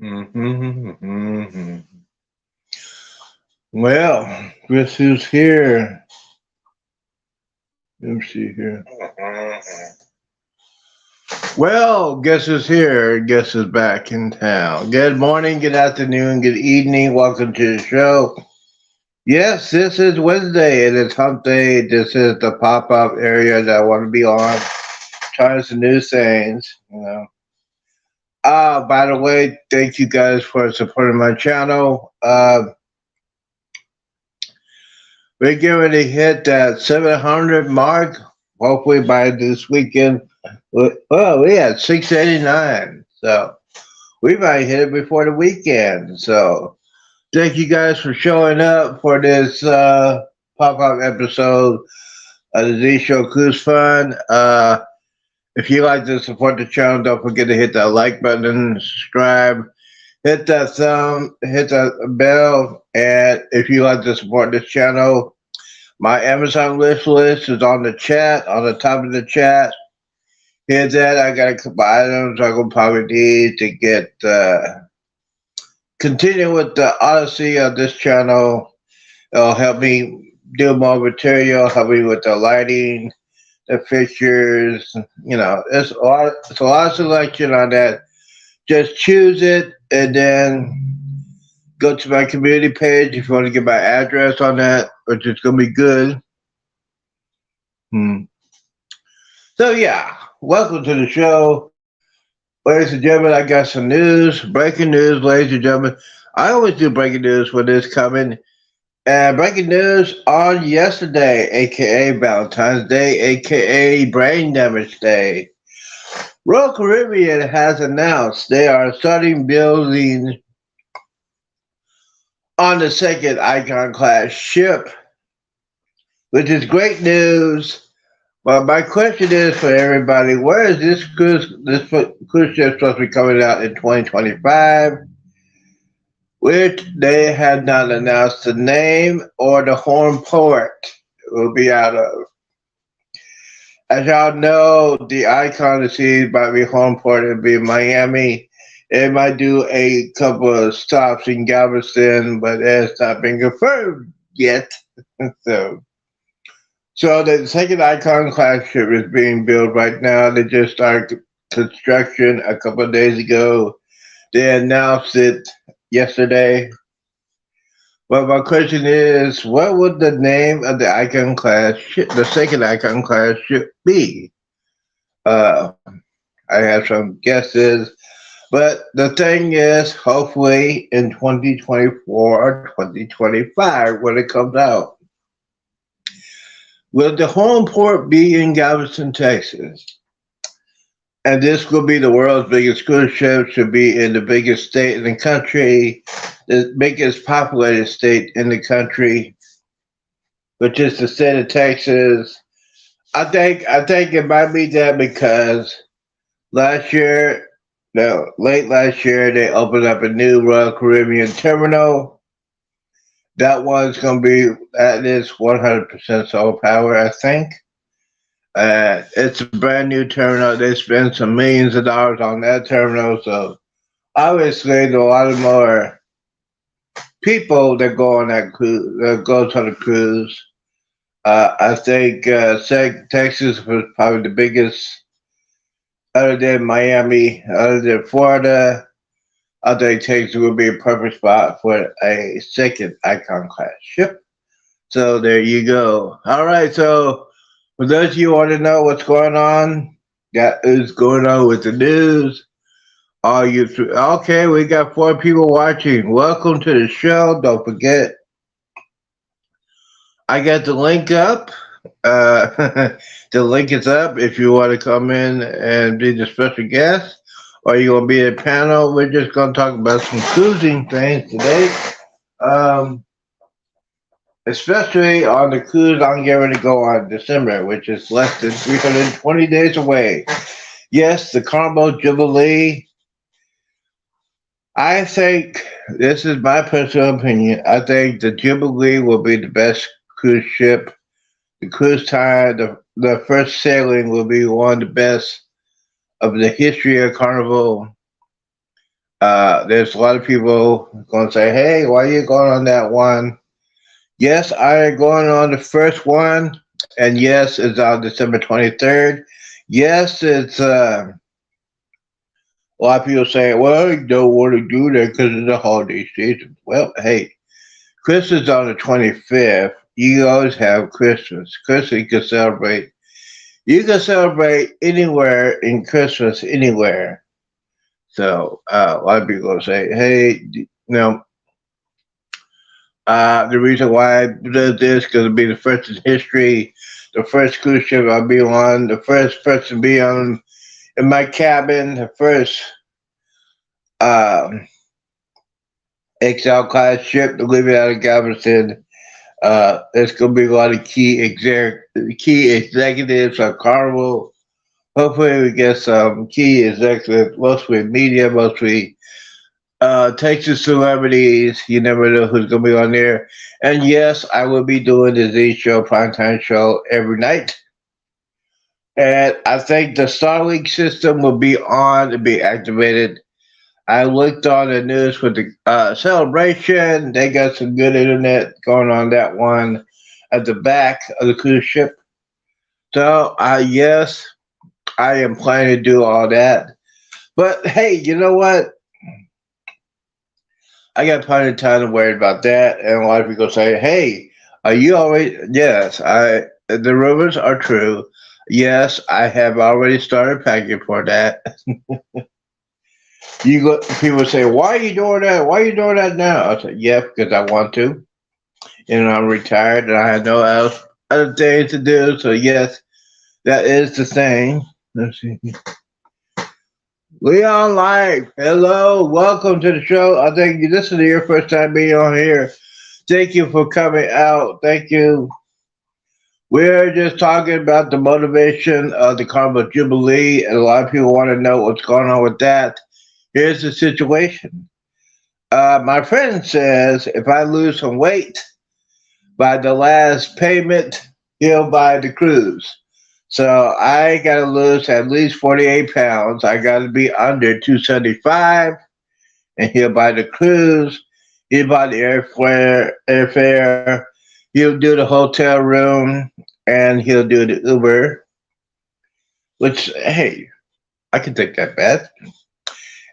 Mm-hmm. Well, guess who's here? Let me see here. Well, guess who's here? Guess who's back in town? Good morning, good afternoon, good evening. Welcome to the show. Yes, this is Wednesday and it's Hump Day. This is the pop up area that I want to be on. Trying some new things. By the way, thank you guys for supporting my channel. We're getting ready to hit that 700 mark. Hopefully by this weekend. Well, we had 689. So we might hit it before the weekend. So thank you guys for showing up for this pop-up episode of the Z Show Cruise Fun. If you like to support the channel, don't forget to hit that like button, subscribe, hit that thumb, hit that bell, and if you like to support this channel, my Amazon wish list is on the chat, on the top of the chat. Hit that. I got a couple items I'm gonna probably need to get continue with the odyssey of this channel. It'll help me do more material, help me with the lighting, the fixtures. It's a lot of selection on that. Just choose it and then go to my community page if you want to get my address on that, which is gonna be good. Hmm. So yeah, welcome to the show. Ladies and gentlemen, I got some news, breaking news, ladies and gentlemen. I always do breaking news when it's coming. And breaking news on yesterday, aka Valentine's Day, aka Brain Damage Day. Royal Caribbean has announced they are starting building on the second Icon class ship, which is great news. But my question is for everybody: where is this cruise ship supposed to be coming out in 2025? Which they had not announced the name or the home port it will be out of. As y'all know, the Icon of Seas might be home port. It'll be Miami. It might do a couple of stops in Galveston, but it's not been confirmed yet. so, so the second Icon class ship is being built right now. They just started construction a couple of days ago. They announced it yesterday. But my question is, what would the name of the Icon class ship, the second Icon class ship, be? Uh, I have some guesses, but the thing is, hopefully in 2024 or 2025 when it comes out, will the home port be in Galveston, Texas? And this will be the world's biggest cruise ship, should be in the biggest state in the country, the biggest populated state in the country, which is the state of Texas. I think it might be that because last year, no, late last year, they opened up a new Royal Caribbean terminal. That one's going to be at this 100% solar power, I think. It's a brand new terminal. They spent some millions of dollars on that terminal, so obviously there's a lot of more people that go on that cruise, that goes on the cruise. I think Texas was probably the biggest, other than Miami, other than Florida. I think Texas would be a perfect spot for a second Icon class ship. So there you go. All right, so for those of you who want to know what's going on, that is going on with the news. All you okay? We got 4 people watching. Welcome to the show. Don't forget, I got the link up. The link is up if you want to come in and be the special guest, or you're gonna be a panel. We're just gonna talk about some cruising things today. Um, Especially on the cruise I'm getting ready to go on December, which is less than 320 days away. Yes, the Carnival Jubilee. I think this is my personal opinion. I think the Jubilee will be the best cruise ship. The cruise time, the first sailing will be one of the best of the history of Carnival. There's a lot of people going to say, "Hey, why are you going on that one?" Yes, I am going on the first one, and yes, it's on December 23rd. Yes, it's a lot of people say, "Well, you don't want to do that because it's the holiday season." Well, hey, Christmas on the 25th. You always have Christmas. Christmas you can celebrate. You can celebrate anywhere in Christmas, anywhere. So a lot of people say, "Hey, the reason why I did this because it'll be the first in history, the first cruise ship I'll be on, the first person to be on in my cabin, the first um, XL class ship to leave it out of Galveston. There's going to be a lot of key executives on Carnival. Hopefully, we get some key executives, mostly media, mostly Texas celebrities. You never know who's going to be on there. And yes, I will be doing the Z Show, primetime show every night. And I think the Starlink system will be on to be activated. I looked on the news with the celebration. They got some good internet going on that one at the back of the cruise ship. So, yes, I am planning to do all that. But hey, you know what? I got plenty of time to worry about that. And a lot of people say, "Hey, are you already?" Yes, I. The rumors are true. Yes, I have already started packing for that. You go, people say, "Why are you doing that? Why are you doing that now?" I said, "Yeah, because I want to. And I'm retired and I have no else other things to do." So yes, that is the thing. Let's see. Leon Live, hello, welcome to the show. I think this is your first time being on here. Thank you for coming out. Thank you. We're just talking about the motivation of the Carnival Jubilee, and a lot of people want to know what's going on with that. Here's the situation. My friend says if I lose some weight by the last payment, he'll buy the cruise. So I got to lose at least 48 pounds. I got to be under 275, and he'll buy the cruise. He'll buy the airfare. He'll do the hotel room, and he'll do the Uber. Which, hey, I can take that bet.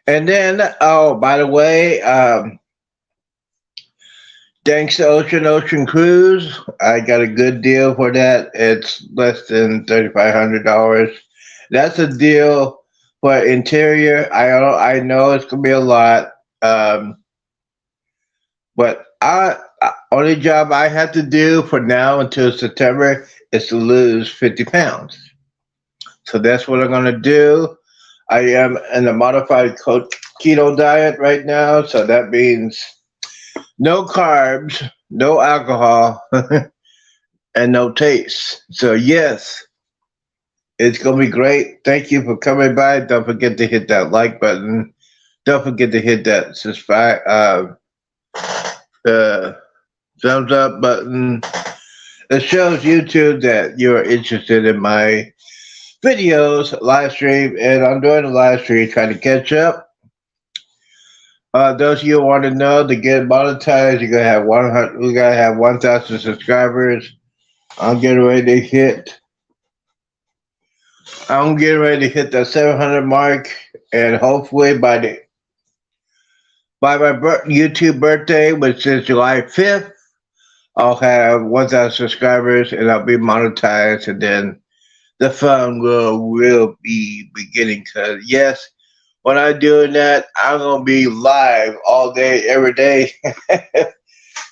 And then, oh, by the way, thanks to Ocean Cruise, I got a good deal for that. It's less than $3,500. That's a deal for interior. I know it's gonna be a lot, but only job I have to do for now until September is to lose 50 pounds. So that's what I'm gonna do. I am in a modified keto diet right now, so that means no carbs, no alcohol, and no taste. So yes, it's gonna be great. Thank you for coming by. Don't forget to hit that like button. Don't forget to hit that subscribe, uh, thumbs up button. It shows YouTube that you're interested in my videos, live stream, and I'm doing a live stream trying to catch up. Those of you who want to know to get monetized, you gotta have 100. We gotta have 1,000 subscribers. I'm getting ready to hit. I'm getting ready to hit the 700 mark, and hopefully by my YouTube birthday, which is July 5th, I'll have 1,000 subscribers, and I'll be monetized, and then the fun will be beginning. Cause yes, when I'm doing that, I'm gonna be live all day, every day.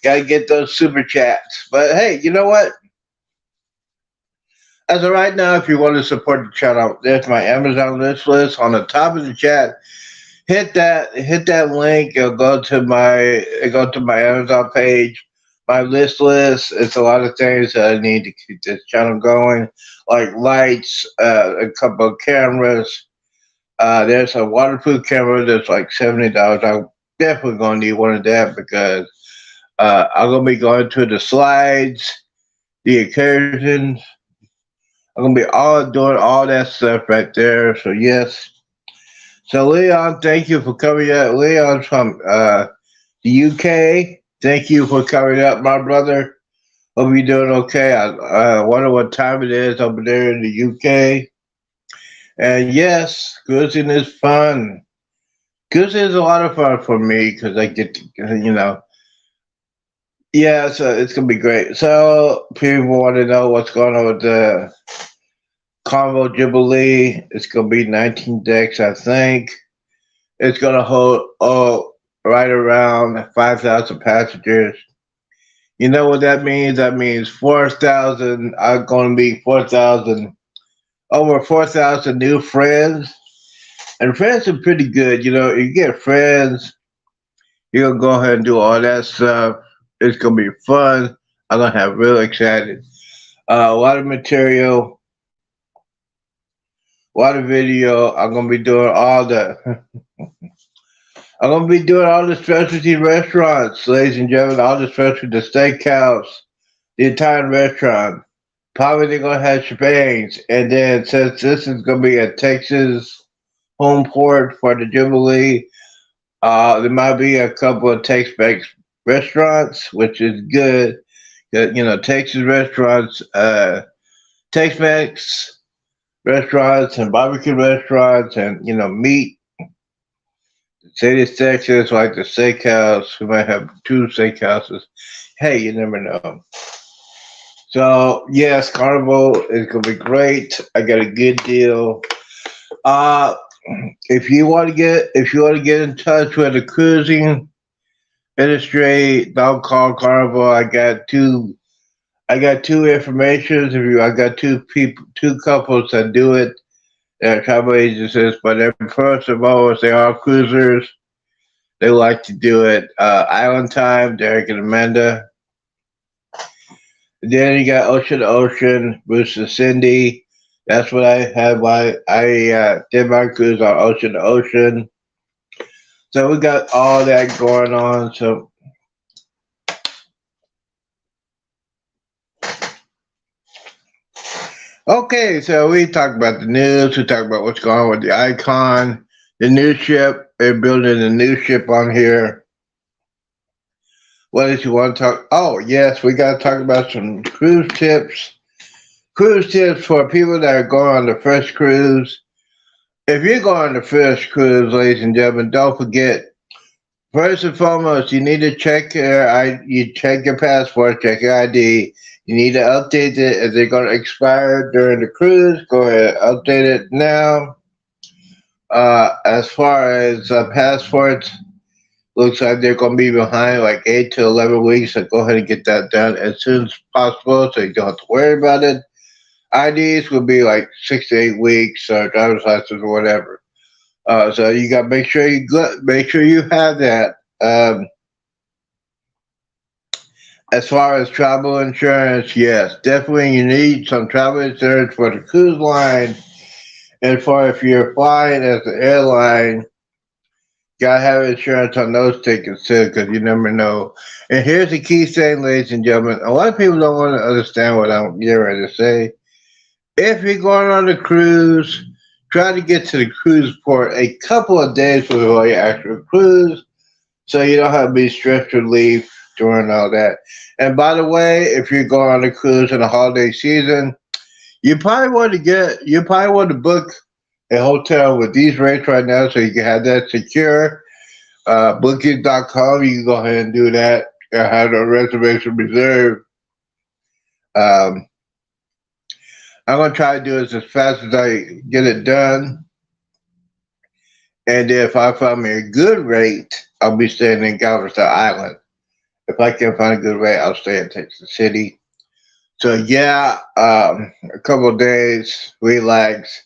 Gotta get those super chats. But hey, you know what? As of right now, if you want to support the channel, there's my Amazon list on the top of the chat. Hit that link. It'll go to my Amazon page. My list. It's a lot of things that I need to keep this channel going, like lights, a couple of cameras. There's a waterproof camera that's like $70. I'm definitely gonna need one of that because I'm gonna be going to the slides, the excursions. I'm gonna be all doing all that stuff right there. So yes. So Leon, thank you for coming up. Leon's from the UK. Thank you for coming up, my brother. Hope you're doing okay. I wonder what time it is over there in the UK. And yes, cruising is fun. Cruising is a lot of fun for me because I get to, yeah, so it's gonna be great. So people want to know what's going on with the Carnival Jubilee. It's gonna be 19 decks, I think. It's gonna hold right around 5,000 passengers. You know what that means? That means 4,000 are gonna be 4,000 over 4,000 new friends. And friends are pretty good. You get friends, you're gonna go ahead and do all that stuff. It's gonna be fun. I'm gonna have real excited. A lot of material, a lot of video. I'm gonna be doing all the. I'm gonna be doing all the specialty restaurants, ladies and gentlemen. All the specialty, the steakhouse, the entire restaurant. Probably they're gonna have shebangs, and then since this is gonna be a Texas home port for the Jubilee, there might be a couple of Tex-Mex restaurants, which is good. Texas restaurants, Tex-Mex restaurants, and barbecue restaurants, and meat. City Texas, like the steakhouse. We might have two steakhouses. Hey, you never know. So yes, Carnival is gonna be great. I got a good deal. Uh, if you want to get in touch with the cruising industry, don't call Carnival. I got two informations. I got two couples that do it. They're travel agencies, but first of all, they are cruisers. They like to do it. Island Time, Derek and Amanda. Then you got Ocean to Ocean, Bruce and Cindy. That's what I have. I did my cruise on Ocean to Ocean. So we got all that going on. So okay, so we talked about the news. We talked about what's going on with the Icon, the new ship. They're building a new ship on here. What did you want to talk? Oh, yes, we got to talk about some cruise tips. Cruise tips for people that are going on the first cruise. If you're going on the first cruise, ladies and gentlemen, don't forget. First and foremost, you need to you check your passport, check your ID. You need to update it. If they're going to expire during the cruise, go ahead, update it now. As far as passports, looks like they're going to be behind like 8 to 11 weeks. So go ahead and get that done as soon as possible so you don't have to worry about it. IDs will be like 6 to 8 weeks, driver's license or whatever. So you got to make sure you have that. As far as travel insurance, yes, definitely you need some travel insurance for the cruise line, and for if you're flying as an airline, gotta have insurance on those tickets too, because you never know. And here's the key thing, ladies and gentlemen. A lot of people don't want to understand what I'm getting ready to say. If you're going on a cruise, try to get to the cruise port a couple of days before your actual cruise, so you don't have to be stressed relief during all that. And by the way, if you're going on a cruise in the holiday season, you probably want to book a hotel with these rates right now so you can have that secure. Booking.com, you can go ahead and do that. I have a reservation reserved. Um, I'm going to try to do this as fast as I get it done. And if I find me a good rate, I'll be staying in Galveston Island. If I can't find a good rate, I'll stay in Texas City. So yeah, a couple of days, relax,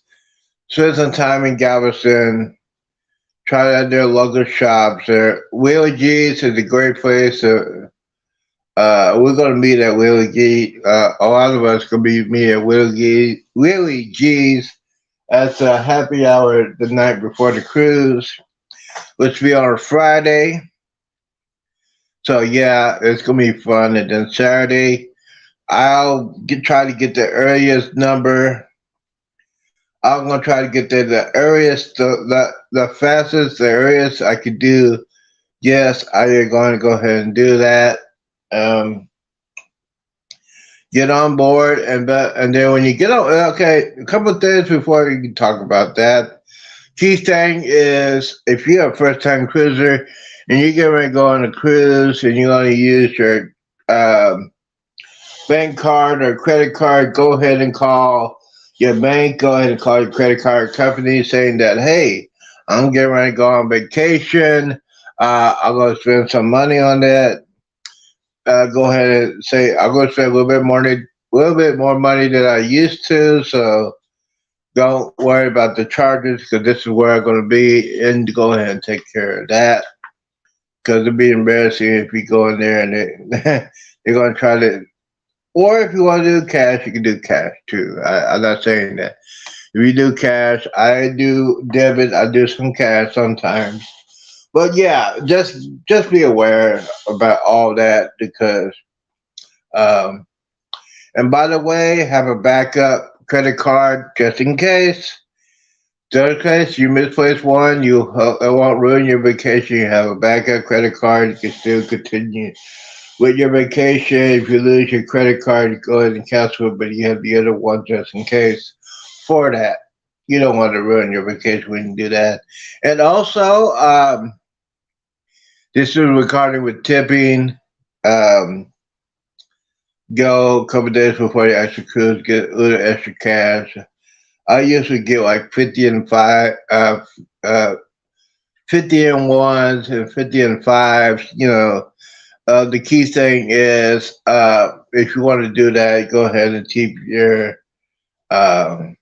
spend some time in Galveston. Try out their local shops. Willie G's is a great place. We're gonna meet at Willie G. A lot of us gonna be meet at Willie G's. That's a happy hour the night before the cruise, which will be on a Friday. So yeah, it's gonna be fun. And then Saturday, try to get the earliest number. I'm gonna try to get there the earliest, the fastest, the earliest I could do. Yes, I am going to go ahead and do that. Um, get on board, and then when you get on, okay, a couple of things before you can talk about that. Key thing is if you're a first time cruiser and you get ready to go on a cruise and you want to use your um, bank card or credit card, go ahead and call your bank. Go ahead and call your credit card company saying that, hey, I'm getting ready to go on vacation. I'm going to spend some money on that. Go ahead and say I'm going to spend little bit more money than I used to. So don't worry about the charges because this is where I'm going to be, and go ahead and take care of that because it'd be embarrassing if you go in there and they're going to try to. Or if you want to do cash, you can do cash too. I'm not saying that. If you do cash, I do debit. I do some cash sometimes. But yeah, just be aware about all that because. Um, and by the way, have a backup credit card just in case. Just in case you misplace one, it won't ruin your vacation. You have a backup credit card. You can still continue with your vacation. If you lose your credit card, you go ahead and cancel it, but you have the other one just in case for that. You don't want to ruin your vacation when you do that. And also, this is regarding with tipping. Um, go a couple days before the extra cruise, get a little extra cash. I usually get like 50 and ones and 50 and fives. The key thing is if you want to do that, go ahead and keep um,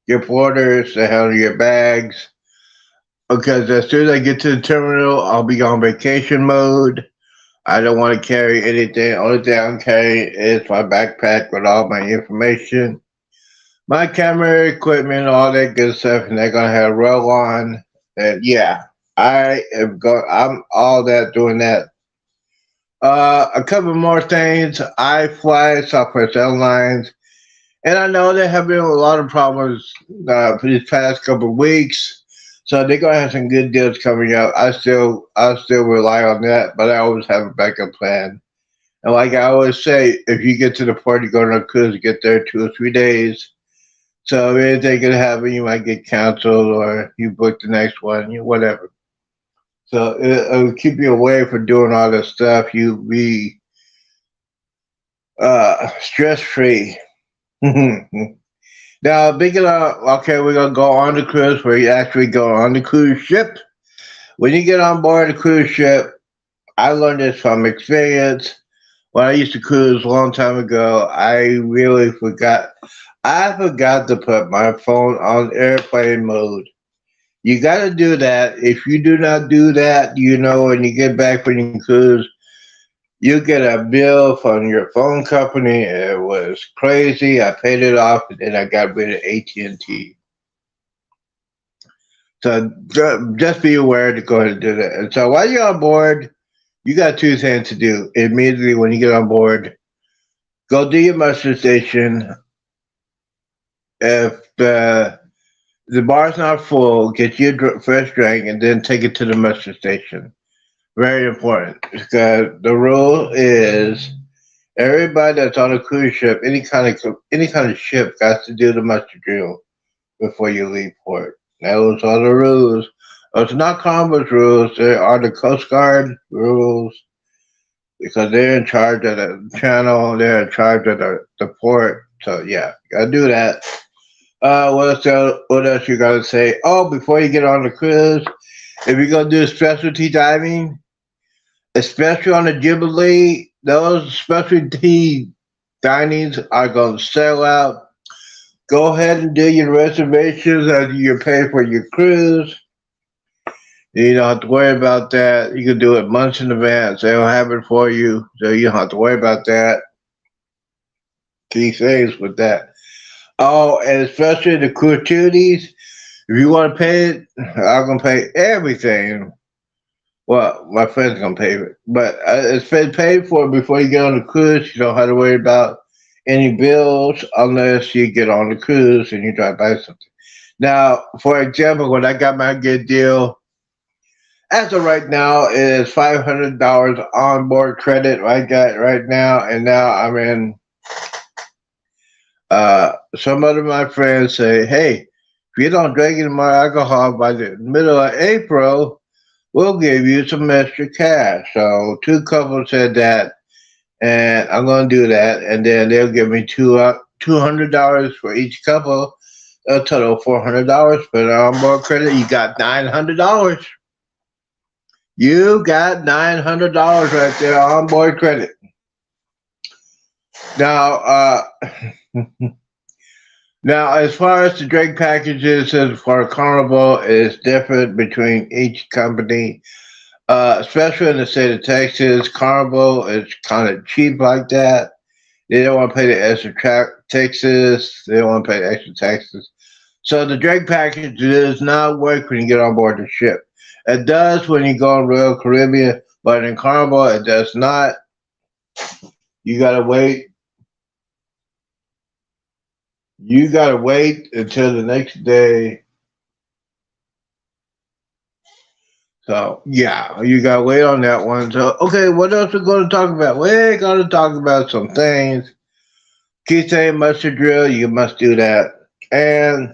your porters to handle your bags. Because as soon as I get to the terminal, I'll be on vacation mode. I don't want to carry anything. Only thing I'm carrying is my backpack with all my information, my camera equipment, all that good stuff, and they're gonna have roll on. And yeah, I'm all that doing that. A couple more things. I fly Southwest Airlines, and I know there have been a lot of problems for these past couple of weeks. So they're gonna have some good deals coming up. I still rely on that, but I always have a backup plan. And like I always say, if you get to the port, you go on a cruise, you get there 2 or 3 days. So if anything could happen, you might get canceled or you book the next one, whatever. So it'll keep you away from doing all this stuff. You be stress free. Now, speaking of, okay, we're gonna go on the cruise where you actually go on the cruise ship. When you get on board a cruise ship, I learned this from experience. When I used to cruise a long time ago, I really forgot. I forgot to put my phone on airplane mode. You got to do that. If you do not do that, when you get back from your cruise, you get a bill from your phone company. It was crazy. I paid it off, and then I got rid of AT&T. So just be aware to go ahead and do that. And so while you're on board, you got two things to do immediately when you get on board. Go do your muster station. If the bar's not full, get you a fresh drink and then take it to the muster station. Very important because the rule is everybody that's on a cruise ship, any kind of ship, got to do the muster drill before you leave port. Those are the rules. It's not Congress rules. They are the Coast Guard rules because they're in charge of the channel. They're in charge of the port. So yeah, gotta do that. What else you gotta say? Oh, before you get on the cruise, if you're gonna do specialty diving, especially on the Jubilee, those specialty dinings are gonna sell out. Go ahead and do your reservations as you pay for your cruise. You don't have to worry about that. You can do it months in advance. They'll have it for you, so you don't have to worry about that. Key things with that. Oh, and especially the gratuities. If you want to pay it, I'm gonna pay everything. Well, my friend's gonna pay it, but it's been paid for before you get on the cruise. You don't have to worry about any bills unless you get on the cruise and you drive by something. Now, for example, when I got my good deal, as of right now, it is $500 onboard credit I got right now, and now I'm in. Some of my friends say, "Hey, if you don't drink any more alcohol by the middle of April, we'll give you some extra cash." So two couples said that, and I'm going to do that, and then they'll give me $200 for each couple, a total of $400 for the onboard credit. You got $900. You got $900 right there on board credit. Now, now as far as the drink packages for Carnival, it's different between each company. Especially in the state of Texas, Carnival is kind of cheap like that. They don't want to pay the extra taxes. They don't want to pay the extra taxes. So the drink package does not work when you get on board the ship. It does when you go on Royal Caribbean, but in Carnival it does not. You gotta wait. You gotta wait until the next day. So yeah, you gotta wait on that one. So okay, what else we're gonna talk about? We're gonna talk about some things. Keep saying mustard drill, you must do that. And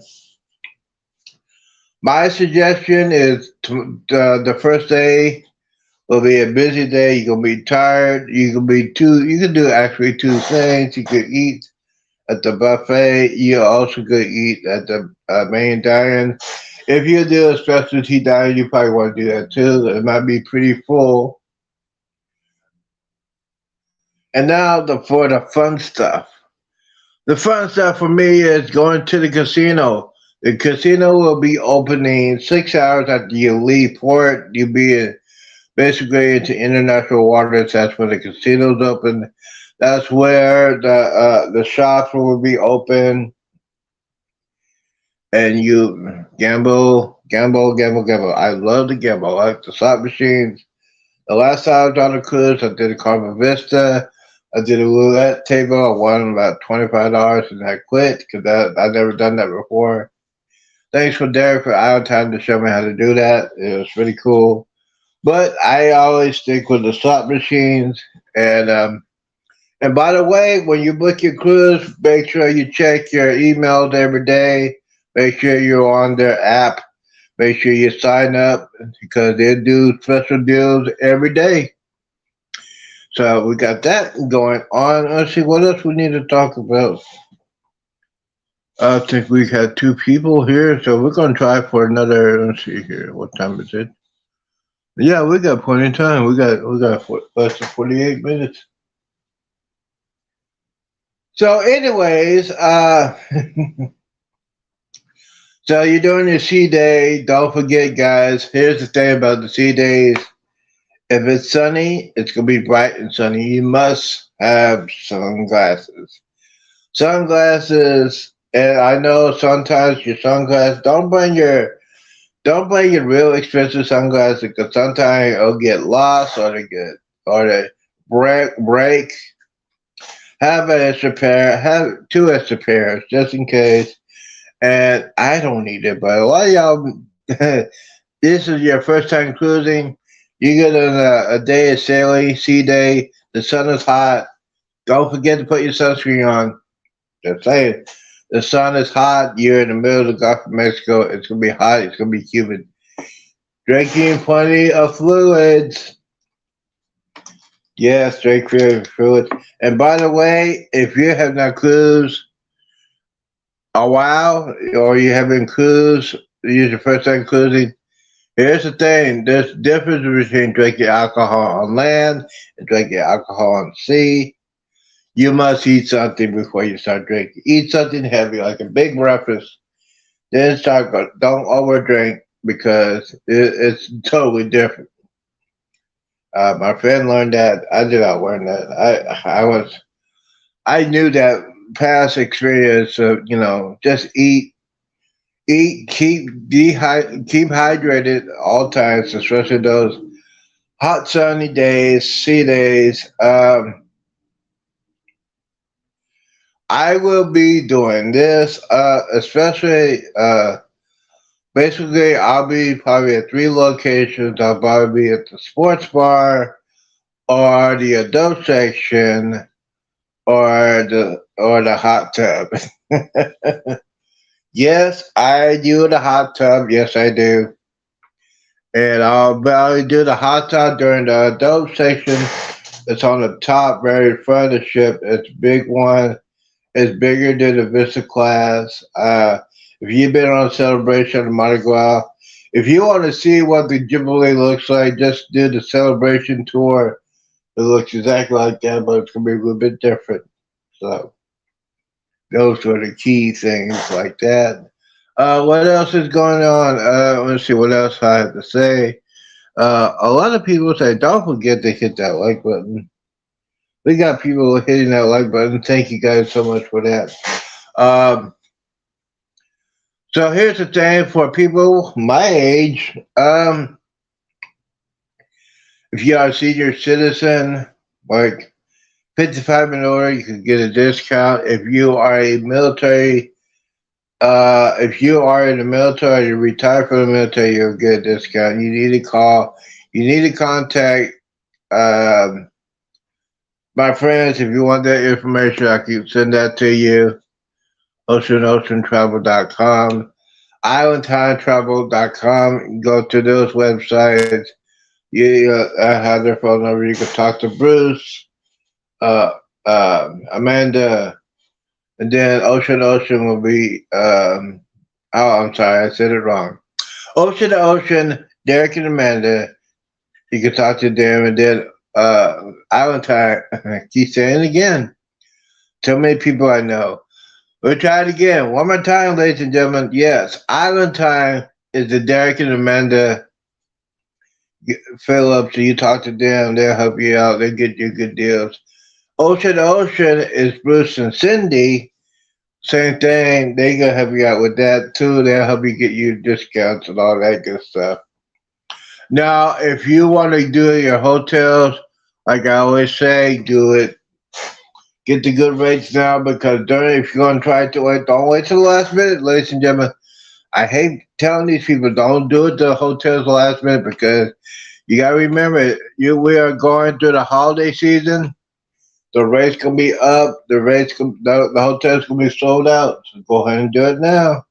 my suggestion is the first day will be a busy day. You're gonna be tired. You can be two. You can do actually two things. You could eat at the buffet. You also could eat at the main dining. If you do a specialty dining, you probably want to do that too. It might be pretty full. And now for the fun stuff. The fun stuff for me is going to the casino. The casino will be opening 6 hours after you leave port. You'll be basically into international waters. That's when the casinos open. That's where the shops will be open, and you gamble, gamble, gamble, gamble. I love to gamble. I like the slot machines. The last time I was on a cruise, I did a Carmen Vista. I did a roulette table. I won about $25 and I quit because I've never done that before. Thanks for Derek for our time to show me how to do that. It was really cool. But I always stick with the slot machines. And by the way, when you book your cruise, make sure you check your emails every day. Make sure you're on their app. Make sure you sign up because they do special deals every day. So we got that going on. Let's see what else we need to talk about. I think we had two people here, so we're gonna try for another. Let's see here. What time is it? Yeah, we got plenty of time. We got less than 48 minutes. So, anyways, so you're doing your sea day. Don't forget, guys. Here's the thing about the sea days. If it's sunny, it's gonna be bright and sunny. You must have sunglasses. Sunglasses, and I know sometimes your sunglasses don't bring your real expensive sunglasses because sometimes it'll get lost or they break. Have an extra pair, have two extra pairs just in case. And I don't need it, but a lot of y'all, this is your first time cruising. You get a day of sailing, sea day. The sun is hot. Don't forget to put your sunscreen on. Just saying. The sun is hot. You're in the middle of the Gulf of Mexico. It's going to be hot. It's going to be humid. Drinking plenty of fluids. Yes, drink fluids. And by the way, if you have not cruised a while or you haven't cruised, you're your first time cruising, here's the thing. There's a difference between drinking alcohol on land and drinking alcohol on sea. You must eat something before you start drinking. Eat something heavy, like a big breakfast. Then start. Don't overdrink because it's totally different. My friend learned that. I did not learn that. I knew that past experience of just eat, keep hydrated all times, especially those hot sunny days, sea days. I will be doing this, especially, basically, I'll be probably at three locations. I'll probably be at the sports bar, or the adult section, or the hot tub. Yes, I do the hot tub. Yes, I do. And I'll probably do the hot tub during the adult section. It's on the top, very front of the ship. It's a big one. It's bigger than the Vista class. If you've been on Celebration of Mardi Gras, if you want to see what the Jubilee looks like, just do the Celebration tour. It looks exactly like that, but it's gonna be a little bit different. So those are the key things like that. What else is going on? Let's see what else I have to say. A lot of people say, don't forget to hit that like button. We got people hitting that like button. Thank you guys so much for that. Um, so here's the thing for people my age. If you are a senior citizen, like 55 and older, you can get a discount. If you are a military, if you are in the military, you retire from the military, you'll get a discount. You need to call. You need to contact um, my friends. If you want that information, I can send that to you. OceanTravel.com, IslandTimeTravel.com. Go to those websites. You have their phone number. You can talk to Bruce, uh, Amanda, and then Ocean will be. Oh, I'm sorry, I said it wrong. Ocean to Ocean, Derek and Amanda. You can talk to them, and then Island Time. Keep saying it again. So many people I know. We'll try it again. One more time, ladies and gentlemen. Yes, Island Time is the Derek and Amanda Phillips. So you talk to them, they'll help you out. They'll get you good deals. Ocean to Ocean is Bruce and Cindy. Same thing. They gonna help you out with that too. They'll help you get you discounts and all that good stuff. Now, if you want to do your hotels, like I always say, do it. Get the good rates now because during if you're gonna try to wait, don't wait till the last minute, ladies and gentlemen. I hate telling these people don't do it to hotels the last minute because you gotta remember we are going through the holiday season. The rates gonna be up. The hotels gonna be sold out. So go ahead and do it now.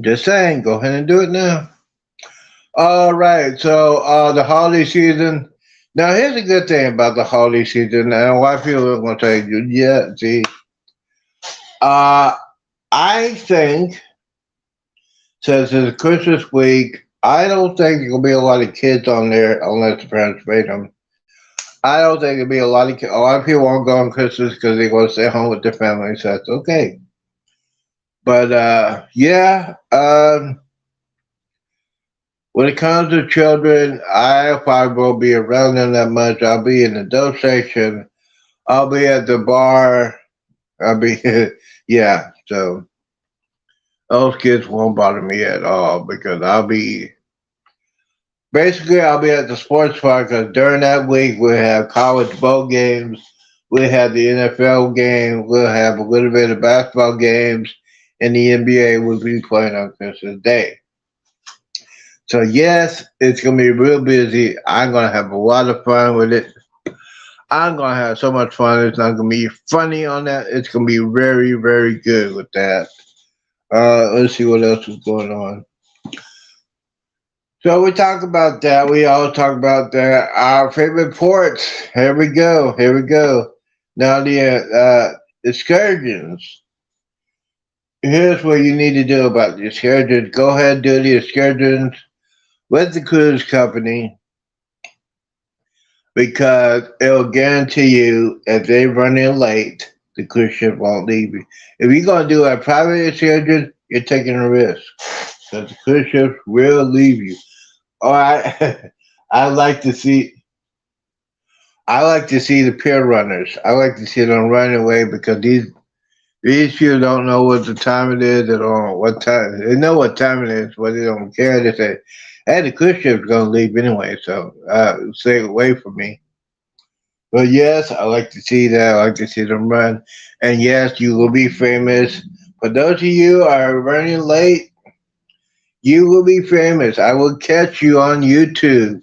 Just saying, go ahead and do it now. All right. So the holiday season. Now here's a good thing about the holiday season, and a lot of people are gonna say, yeah, see, uh, I think since it's Christmas week, I don't think there's gonna be a lot of kids on there unless the parents made them. I don't think there'll be a lot of people won't go on Christmas because they want to stay home with their families. So that's okay. But yeah, when it comes to children, I probably won't be around them that much. I'll be in the adult section. I'll be at the bar. I'll be yeah. So those kids won't bother me at all because I'll be at the sports park because during that week we'll have college bowl games, we'll have the NFL game, we'll have a little bit of basketball games, and the NBA will be playing on Christmas Day. So yes, it's gonna be real busy. I'm gonna have a lot of fun with it. I'm gonna have so much fun. It's not gonna be funny on that. It's gonna be very, very good with that. Let's see what else is going on. So we talk about that. We all talk about that. Our favorite ports. Here we go. Here we go. Now the excursions. Here's what you need to do about the excursions. Go ahead and do the excursions with the cruise company because it'll guarantee you if they run in late, the cruise ship won't leave you. If you're gonna do a private excursion, you're taking a risk because the cruise ship will leave you. All right, I like to see. I like to see the pier runners. I like to see them running away because these people don't know what the time it is. They don't know what time. They know what time it is, but they don't care. They say, "Hey, the cruise ship's gonna leave anyway, so stay away from me." But yes, I like to see that. I like to see them run. And yes, you will be famous. For those of you who are running late, you will be famous. I will catch you on YouTube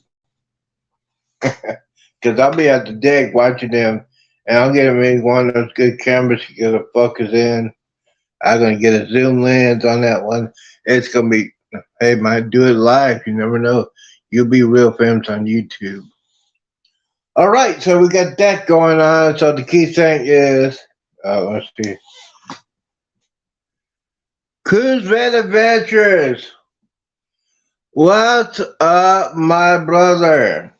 because I'll be at the deck watching them, and I'll get me one of those good cameras to get a focus in. I'm gonna get a zoom lens on that one. It's gonna be, hey, might do it live. You never know. You'll be real famous on YouTube. All right, so we got that going on. So the key thing is, let's see, Cruise Red Adventures. What's up, my brother?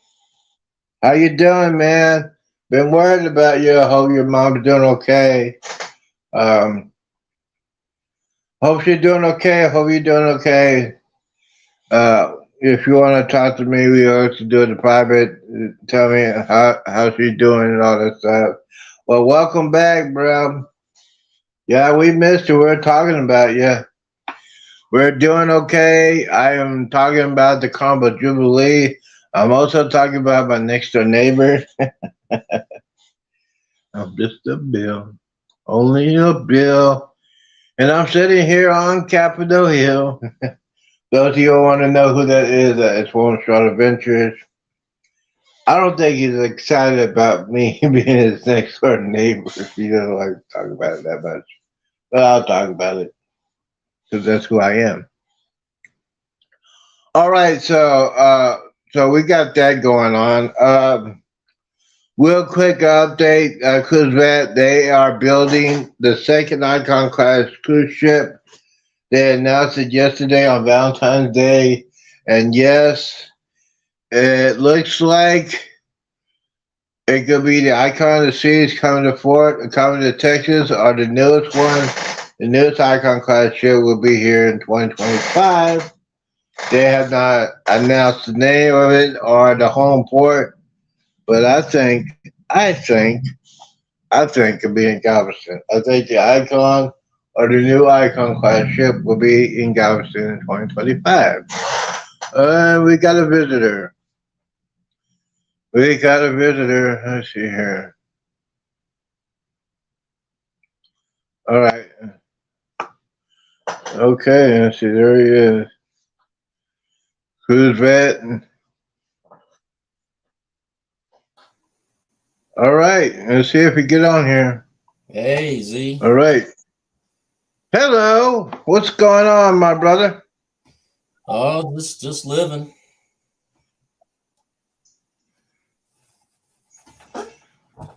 How you doing, man? Been worried about you. I hope your mom's doing okay. Um, hope she's doing okay. I hope you're doing okay. If you want to talk to me, we also do it in private. Tell me how she's doing and all that stuff. Well, welcome back, bro. Yeah, we missed you. We're talking about you. We're doing okay. I am talking about the Combo Jubilee. I'm also talking about my next door neighbor. I'm just a bill. Only a bill. And I'm sitting here on Capitol Hill. Those of you who want to know who that is, it's One Shot Adventures. I don't think he's excited about me being his next door neighbor. He doesn't like to talk about it that much. But I'll talk about it because that's who I am. All right, so we got that going on. Real quick update, cruise vet, they are building the second Icon class cruise ship. They announced it yesterday on Valentine's Day, and yes, it looks like it could be the Icon of the Seas coming to Fort, coming to Texas, or the newest one. The newest Icon class ship will be here in 2025. They have not announced the name of it or the home port, but I think it'll be in Galveston. I think the Icon or the new Icon class ship will be in Galveston in 2025. We got a visitor. We got a visitor. Let's see here. All right. Okay. Let's see. There he is. Who's that? All right. Let's see if we get on here. Hey, Z. All right. Hello. What's going on, my brother? Oh, just living.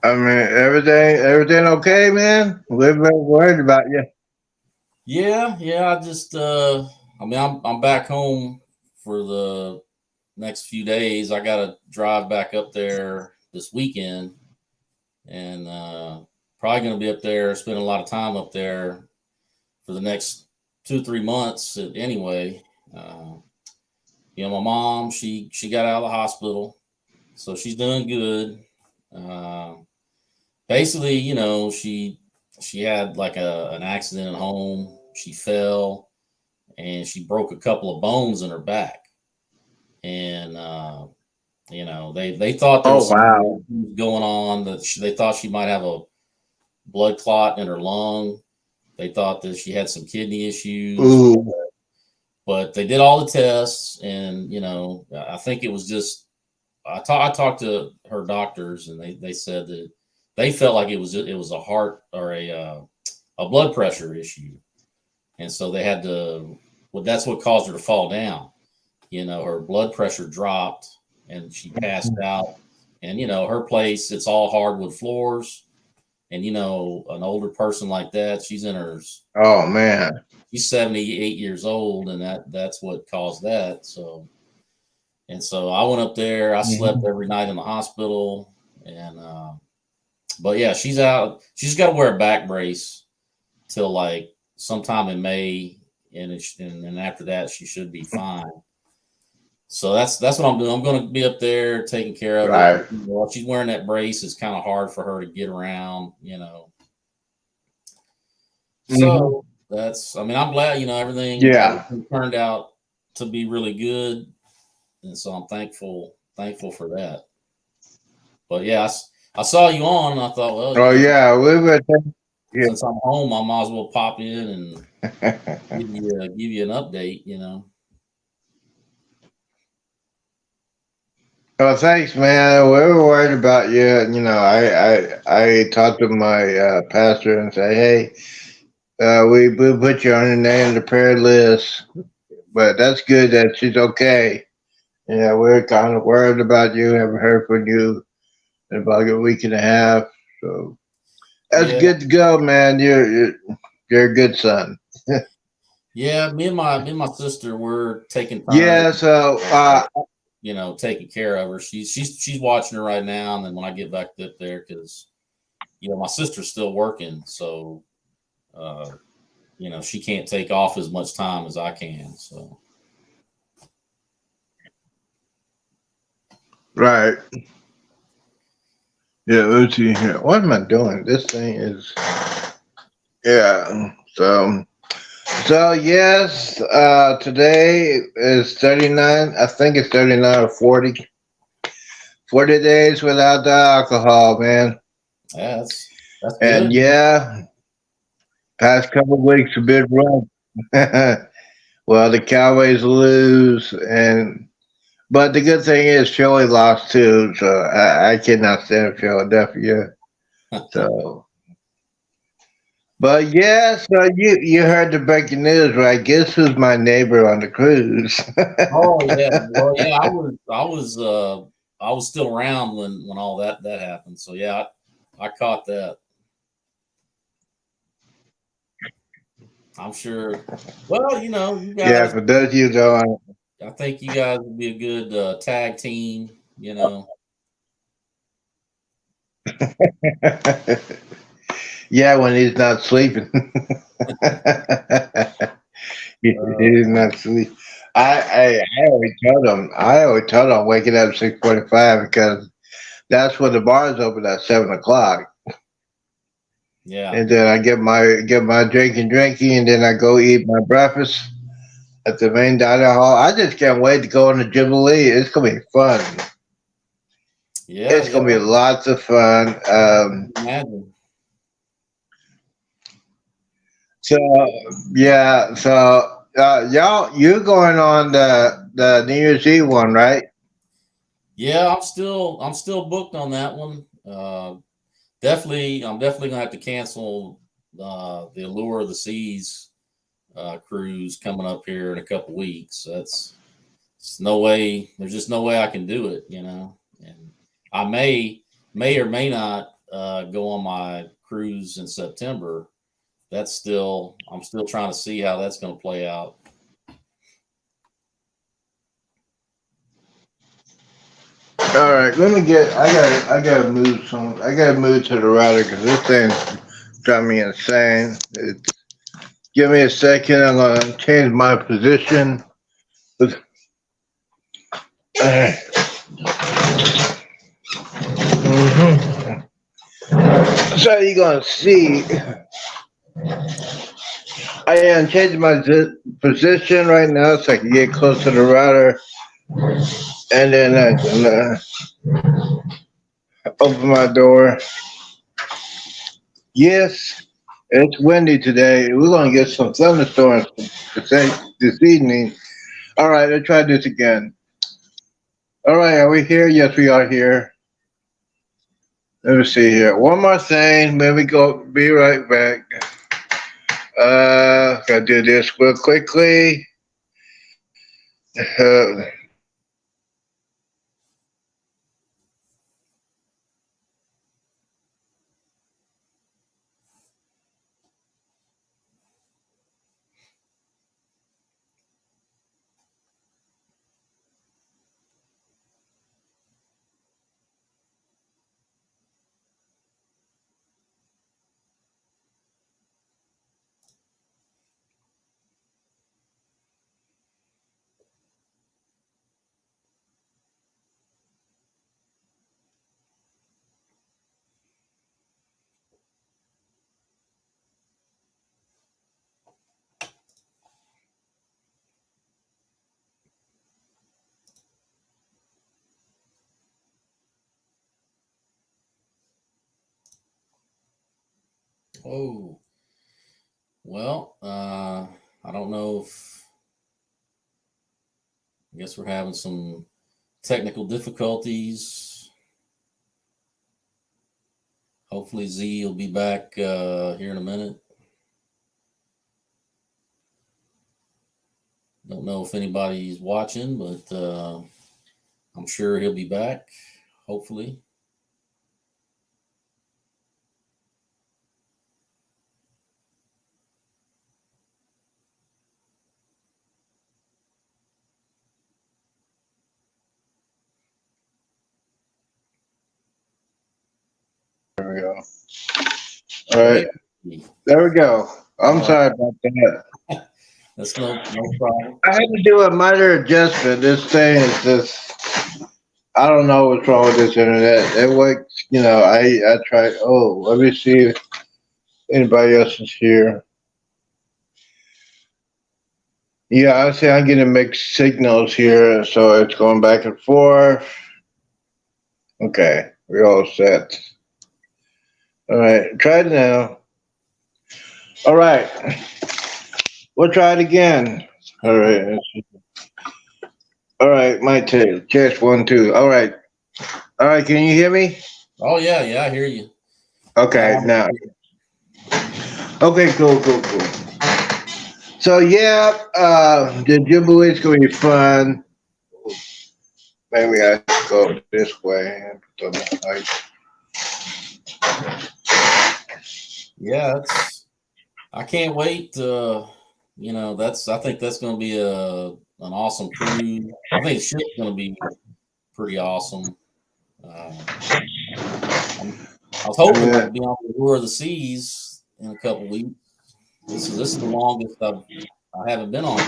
I mean, everything okay, man? We've been worried about you. Yeah. I'm back home for the next few days. I gotta drive back up there this weekend and probably gonna be up there, spend a lot of time up there for the next 2 3 months anyway. Uh, my mom, she got out of the hospital, so she's doing good. Uh, Basically, she had like an accident at home. She fell and she broke a couple of bones in her back, and they thought there Oh was wow. something going on, that they thought she might have a blood clot in her lung. They thought that she had some kidney issues, Ooh. but they did all the tests, and I think it was just I talked to her doctors, and they said that they felt like it was a heart or a blood pressure issue, and so they had to. Well, that's what caused her to fall down. Her blood pressure dropped, and she passed out. And her place, it's all hardwood floors, and an older person like that, Oh man. she's 78 years old, and that's what caused that. So I went up there. I slept Mhm. every night in the hospital, and but yeah, she's out. She's got to wear a back brace till like sometime in May, and after that, she should be fine. So that's what I'm doing. I'm going to be up there taking care of it. Right. While she's wearing that brace, it's kind of hard for her to get around. Hmm. So that's. I mean, I'm glad. Yeah. Everything turned out to be really good, and so I'm thankful for that. But yeah, I saw you on, and I thought, well, Oh yeah, we were. Yeah. since I'm home, I might as well pop in and give you an update. Oh, thanks, man. We were worried about you. I talked to my pastor and say, hey, we put you on the name of the prayer list, but that's good that she's okay. Yeah, we're kind of worried about you. Haven't heard from you in about a week and a half. So that's Yeah, good to go, man. You're a good son. yeah. Me and my sister, we're taking turns, Yeah. So taking care of her. She's watching her right now, and then when I get back up there, because my sister's still working, so uh, she can't take off as much time as I can. So right. Yeah. Let's see here. What am I doing? This thing is. Yeah. So yes, today is 39. I think it's 39 or 40. 40 days without the alcohol, man. yeah, that's And good. yeah, past couple of weeks have been rough. Well, the Cowboys lose, and but the good thing is Philly lost too, so I cannot stand Philadelphia. So, but yes, you heard the breaking news, right? Guess who's my neighbor on the cruise? Oh yeah, well yeah, I was still around when all that happened. So yeah, I caught that. I'm sure. Well, you Yeah, guys. for those of you who don't. I think you guys would be a good tag team. Yeah, when he's not sleeping. He's Uh, not sleeping. I always tell them. I always tell them waking up 6:45 because that's when the bars open at 7 o'clock. yeah, And then I get my drinking, and then I go eat my breakfast at the main dining hall. I just can't wait to go on the Jubilee. It's gonna be fun. yeah, It's gonna be yeah. lots of fun. Imagine. So yeah, so you going on the New Year's Eve one, right? Yeah, I'm still booked on that one. I'm definitely gonna have to cancel the Allure of the Seas cruise coming up here in a couple weeks. It's no way. There's just no way I can do it. And I may or may not go on my cruise in September. I'm still trying to see how that's going to play out. All right, let me get. I gotta move some. I gotta move to the router because this thing's driving me insane. Give me a second. I'm gonna change my position. Mhm. So you're gonna see. I am changing my position right now so I can get close to the router, and then I can open my door. Yes, it's windy today. We're gonna get some thunderstorms this evening. All right, let's try this again. All right, are we here? Yes, we are here. Let me see here. One more thing. Let me go. Be right back. Gotta do this real quickly. Uh, Oh, well, I don't know if I guess we're having some technical difficulties. Hopefully, Z will be back here in a minute. Don't know if anybody's watching, but I'm sure he'll be back. Hopefully. There we go. All right. There we go. I'm sorry about that. That's no problem. I had to do a minor adjustment. This thing is just, I don't know what's wrong with this internet. It works, I tried. Oh, let me see if anybody else is here. Yeah, I see I'm getting mixed signals here, so it's going back and forth. Okay, we're all set. All right, try it now. All right, we'll try it again. All right. All right, my take. Test 1, 2. All right. All right, can you hear me? Oh yeah, I hear you. Okay, now. Okay, cool. So yeah, the Jubilee's gonna be fun. Maybe I go this way. Yeah, I can't wait. I think that's going to be an awesome cruise. I think the ship's going to be pretty awesome. I was hoping to be on the Allure of the Seas in a couple weeks. This is the longest I haven't been on a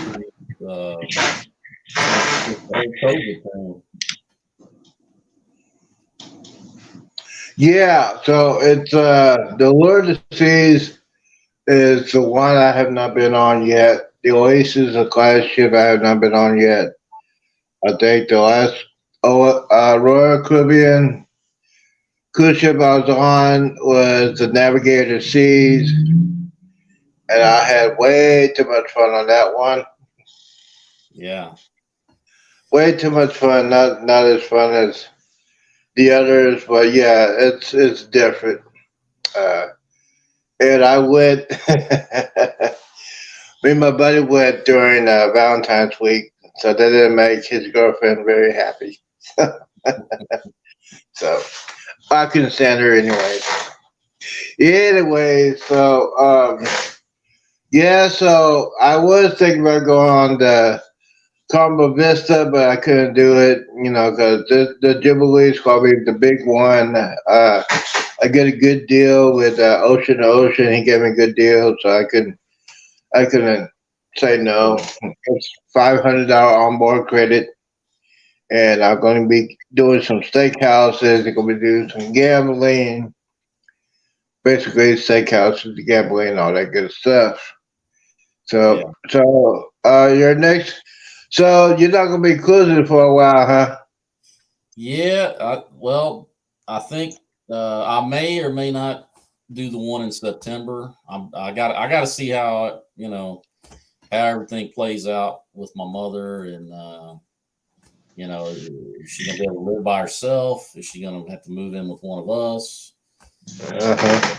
cruise. COVID thing. Yeah, so it's the Allure of the Seas is the one I have not been on yet. The Oasis, a class ship I have not been on yet. I think the last Royal Caribbean cruise ship I was on was the Navigator Seas, and I had way too much fun on that one. Yeah, way too much fun. Not as fun as the others, but yeah, it's different. And I went. Me and my buddy went during Valentine's week, so that didn't make his girlfriend very happy. So I couldn't stand her anyway. Anyway, so yeah, so I was thinking about going on the Carmel Vista, but I couldn't do it, because the Jubilee is going to be the big one. I get a good deal with Ocean to Ocean. He gave me a good deal, so I couldn't say no. It's $500 onboard credit, and I'm going to be doing some steakhouses. I'm going to be doing some gambling, basically steakhouses, gambling, all that good stuff. So, your next. So you're not going to be cruising for a while, huh? Yeah. I think I may or may not do the one in September. I got to see how how everything plays out with my mother, and is she gonna be able to live by herself? Is she gonna have to move in with one of us? Uh-huh.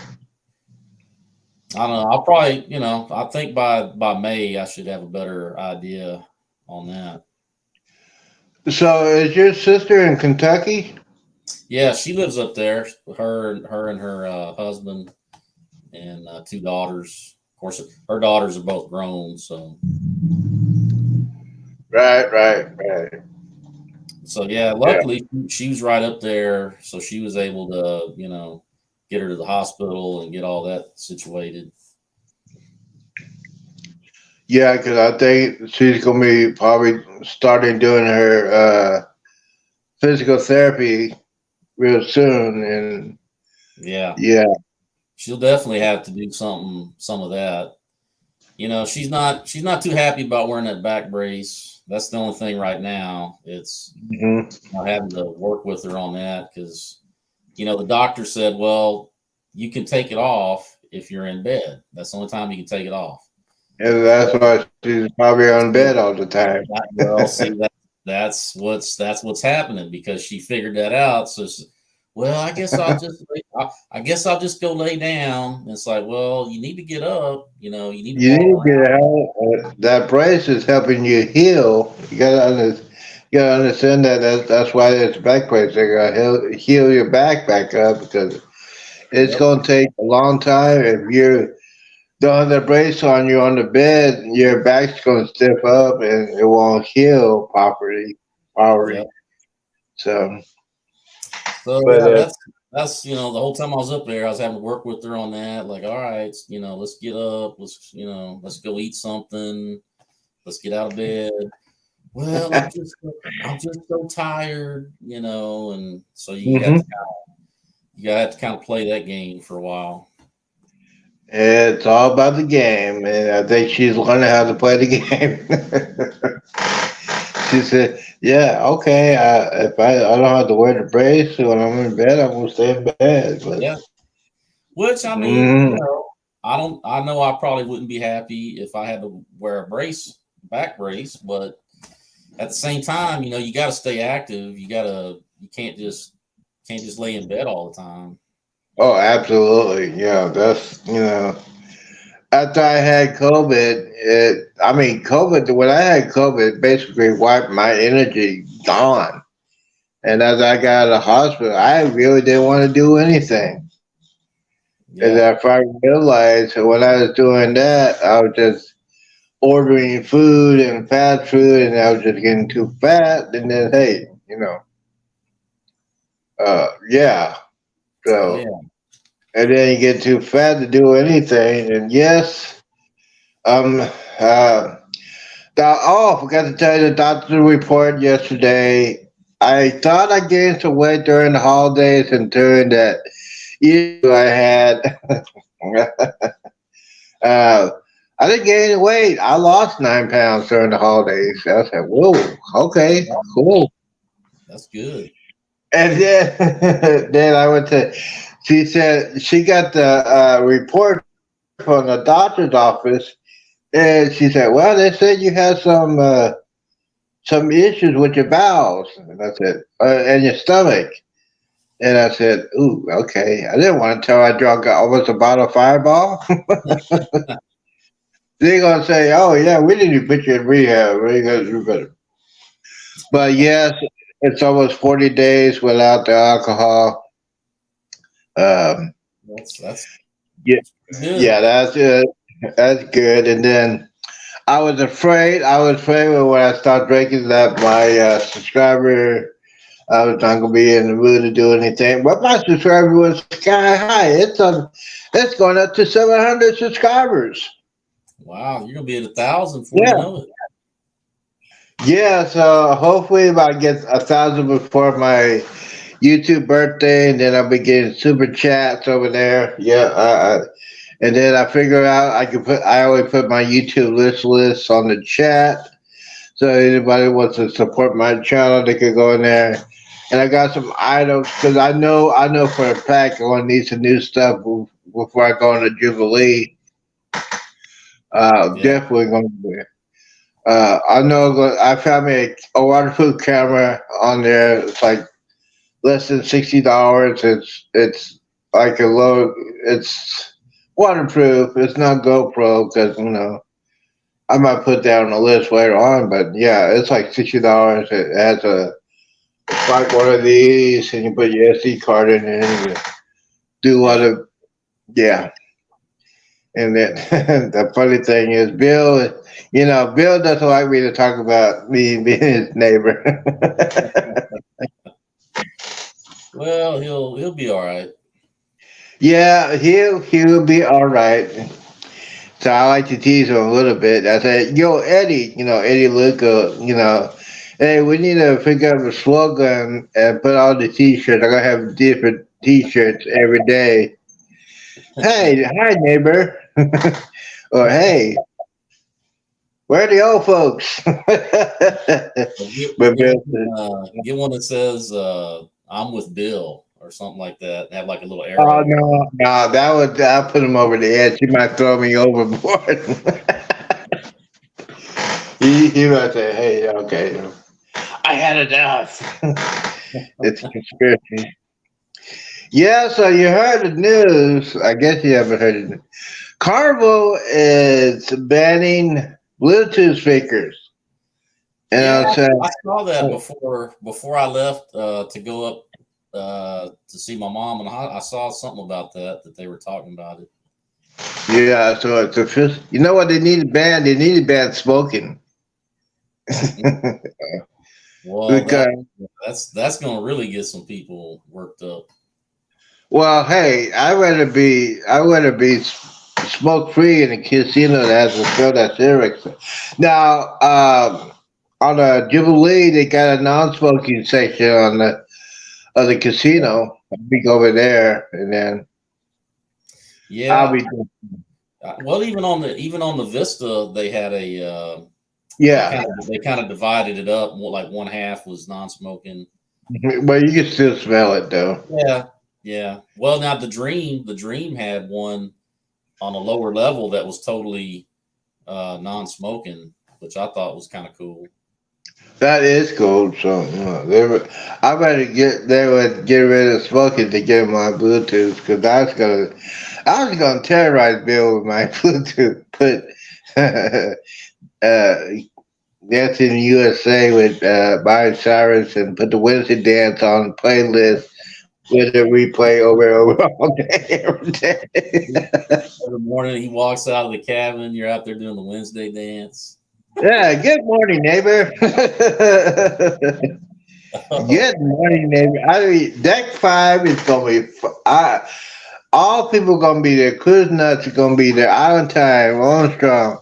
I don't know. I'll probably, I think by May I should have a better idea on that. So is your sister in Kentucky? Yeah, she lives up there. Her and her husband and 2 daughters. Of course, her daughters are both grown. So Right. So yeah, luckily she was right up there, so she was able to, get her to the hospital and get all that situated. Yeah, because I think she's gonna be probably starting doing her physical therapy real soon, and Yeah, yeah, she'll definitely have to do some of that. She's not too happy about wearing that back brace. That's the only thing right now. It's having to work with her on that because, the doctor said, well, you can take it off if you're in bed. That's the only time you can take it off. And that's why she's probably on bed all the time. Well, see that's what's happening because she figured that out. So, well, I guess I'll just go lay down. And it's like, well, you need to get up. You know, you need to You walk need to around. get out. That brace is helping you heal. You gotta understand that. That's why it's back brace. They're gonna heal your back up because it's Yep. gonna take a long time. If you don't have the brace on, you're on the bed, your back's gonna stiff up and it won't heal properly. Yep. So, So but yeah, that's the whole time I was up there, I was having to work with her on that. Like, all right, let's get up, let's go eat something, let's get out of bed. Well, I'm just so tired, and so mhm. you have to kind of play that game for a while. It's all about the game, and I think she's learning how to play the game. She said, "Yeah, okay. If I don't have to wear the brace when I'm in bed, I'm gonna stay in bed." But Yeah. Which I mean, mm, I know I probably wouldn't be happy if I had to wear a back brace, but at the same time, you got to stay active. You can't just lay in bed all the time. oh, absolutely, yeah. That's after I had COVID, I mean, COVID. When I had COVID, basically wiped my energy gone. And as I got out of the hospital, I really didn't want to do anything. And Yeah. then I finally realized that when I was doing that, I was just ordering food and fast food, and I was just getting too fat. And then, hey, yeah. Oh So, yeah. and then you get too fat to do anything. And yes, um, uh, I forgot to tell you the doctor's report yesterday. I thought I gained some weight during the holidays and during that issue I had. uh, I didn't gain any weight. I lost 9 pounds during the holidays. I said, "Whoa, okay, Yeah, cool." that's good. And then, then I went to. She said she got the report from the doctor's office, and she said, "Well, they said you had some issues with your bowels." And I said, "And your stomach." And I said, "Ooh, okay." I didn't want to tell her I drunk almost a bottle of Fireball. They're gonna say, "Oh yeah, we need to put you in rehab." We gotta do better. But yes, it's almost 40 days without the alcohol. Um, That's yeah, good. yeah, that's it. That's good. And then I was afraid. I was afraid when I started drinking that my subscriber, I was not gonna be in the mood to do anything. But my subscriber was sky high. It's going up to 700 subscribers. Wow, you're gonna be at 1,000 before you Yeah. know it. Yeah, so hopefully if I get 1,000 before my YouTube birthday, and then I'll be getting super chats over there. Yeah, and then I figure out I can put. I always put my YouTube lists on the chat, so anybody wants to support my channel, they can go in there. And I got some items because I know for a fact I'm gonna need some new stuff before I go on the Jubilee. Yeah. Definitely gonna be. I know I found me a waterproof camera on there. It's like less than $60. It's like a low. It's waterproof. It's not GoPro because I might put that on the list later on. But yeah, it's like $60. It has like one of these, and you put your SD card in it, and you do a lot Yeah. of yeah. And then the funny thing is, Bill doesn't like me to talk about me being his neighbor. Well, he'll be all right. Yeah, he'll be all right. So I like to tease him a little bit. I said, "Yo, Eddie, Eddie Luca, hey, we need to figure out a slogan and put all the T-shirts. I'm gonna have different T-shirts every day. Hey, hi neighbor, or hey, where are the old folks?" Well, Get, But get Bill one, said, get one that says "I'm with Bill" or something like that. Have like a little Oh arrow. no, that would I put him over the edge. He might throw me overboard. he might say, "Hey, okay, I had enough." It's a conspiracy. Yeah, so you heard the news. I guess you haven't heard it. Carvel is banning Bluetooth speakers. And Yeah, I'm saying, I saw that before I left to go up to see my mom, and I saw something about that they were talking about it. yeah, so it's official. You know what they need to ban? They need to ban smoking. Well, Because, that's going to really get some people worked up. well, hey, I rather be smoke free in a casino that has a show that's lyrics. Now, on the Jubilee, they got a non-smoking section on the of the casino. I'll be over there, and then I'll Yeah, be well, even on the Vista, they had a yeah. they kind of divided it up. Like one half was non-smoking. But you can still smell it though. Yeah, yeah. Well, now the Dream had one on a lower level that was totally non-smoking, which I thought was kind of cool. That is cool. So I better get rid of smoking to get my Bluetooth because I was gonna terrorize Bill with my Bluetooth. Put Dancing in USA with Byron Cyrus and put the Wednesday dance on the playlist with a replay over and over all day every day. Every morning he walks out of the cabin. You're out there doing the Wednesday dance. Yeah, good morning, neighbor. Good morning, neighbor. I mean, deck five is gonna be. All people gonna be there. Cruise nuts are gonna be there. Island time, Armstrong.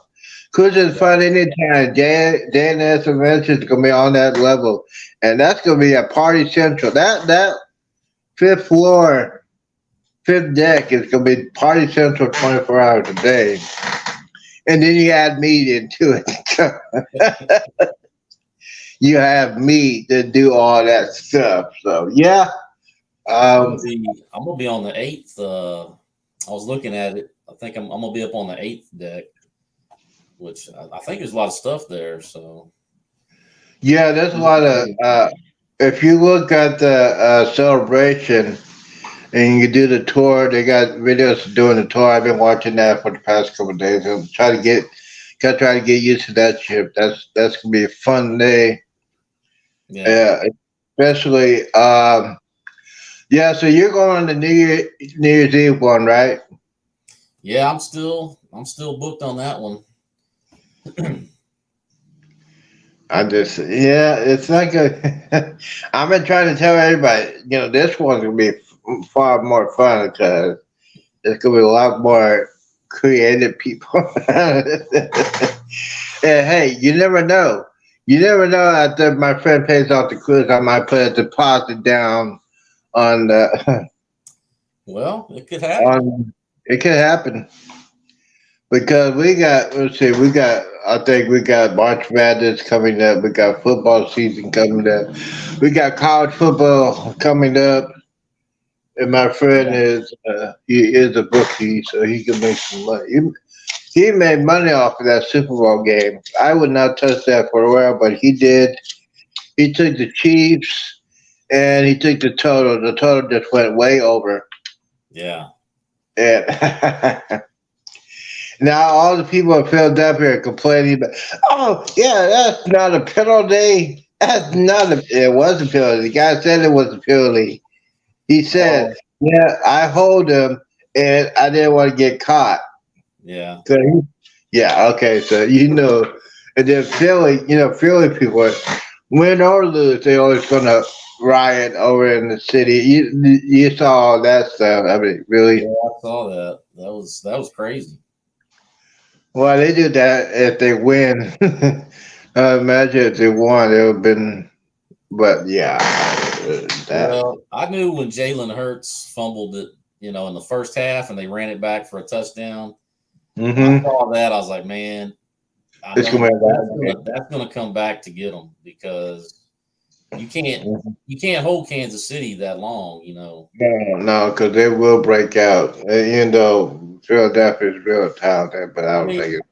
Cruise is fun anytime. JNS Adventures is gonna be on that level, and that's gonna be a party central. That fifth floor, fifth deck is gonna be party central 24 hours a day. And then you add meat into it. You have me to do all that stuff. So yeah, um, I'm gonna be on the eighth. I was looking at it. I think I'm gonna be up on the eighth deck, which I think there's a lot of stuff there. So yeah, there's a lot of. If you look at the celebration and you do the tour, they got videos doing the tour. I've been watching that for the past couple of days. I'm trying to get used to that ship. That's gonna be a fun day. yeah, Yeah, especially. Yeah, so you're going on the New Year's Eve one, right? yeah, I'm still booked on that one. Yeah, it's not good. I've been trying to tell everybody, this one's gonna be far more fun because there's gonna be a lot more creative people. And hey, you never know. You never know. After my friend pays off the cruise, I might put a deposit down on the Well, it could happen. on. It could happen. Because I think we got March Madness coming up. We got football season coming up. We got college football coming up. And my friend Yeah. he is a bookie, so he can make some money. He made money off of that Super Bowl game. I would not touch that for a while, but he did. He took the Chiefs and he took the total. The total just went way over. Yeah. And now all the people in Philadelphia are complaining about, oh yeah, that's not a penalty. That's not a. It was a penalty. The guy said it was a penalty. He said, Oh, "Yeah, I hold him, and I didn't want to get caught." yeah. So yeah, okay, so and then Philly people, win or lose, they always gonna riot over in the city. You saw all that stuff. I mean, Yeah, really. I saw that. That was crazy. Well, they do that if they win. Imagine if they won, it would have been. But yeah, that. Well, I knew when Jalen Hurts fumbled it, in the first half, and they ran it back for a touchdown. When I Mm-hmm. saw that, I was like, man, I It's know gonna be a bad game. that's gonna come back to get them because you can't hold Kansas City that long, you know. No, because they will break out. Even though Philadelphia is real talented, but I I don't mean, think it.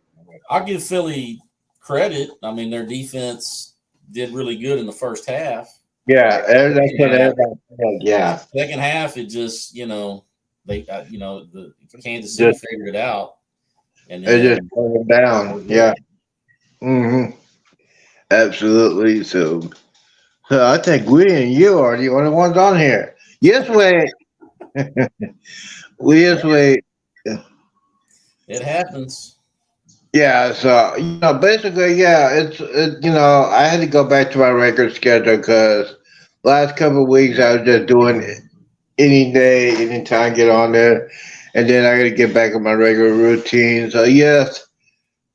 I'll give Philly credit. I mean, their defense did really good in the first half. Yeah, that's Second what half, everybody said. Yeah, second half, it just they the Kansas City just figured it out, and it just then turned them that down. was Yeah, it. absolutely. So I think we and you are the only ones on here. Yes, wait. We just wait. It happens. Yeah, so basically, yeah, I had to go back to my record schedule because last couple of weeks I was just doing any day, anytime, get on there, and then I got to get back on my regular routine. So yes,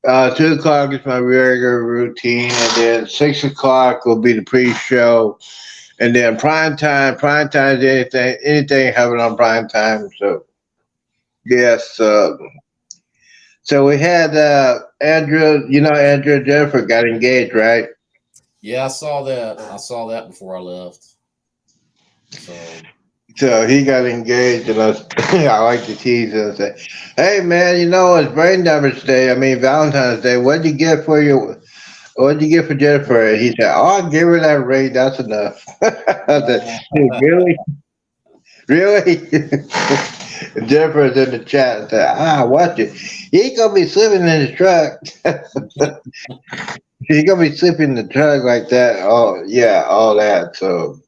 2 o'clock is my regular routine, and then 6 o'clock will be the pre-show, and then prime time. Prime time is anything having on prime time. So yes, so we had Andrew. Andrew and Jennifer got engaged, right? Yeah, I saw that. I saw that before I left. So So he got engaged, and I like to tease him and say, "Hey, man, it's Brain Damage Day. I mean Valentine's Day. What'd you get for Jennifer?" And he said, "Oh, I gave her that ring. That's enough." I said, "Dude, really, really?" Jennifer's in the chat and said, watch it. He ain't gonna be slipping in his truck. He gonna be slipping in the truck like that. Oh yeah, all that. So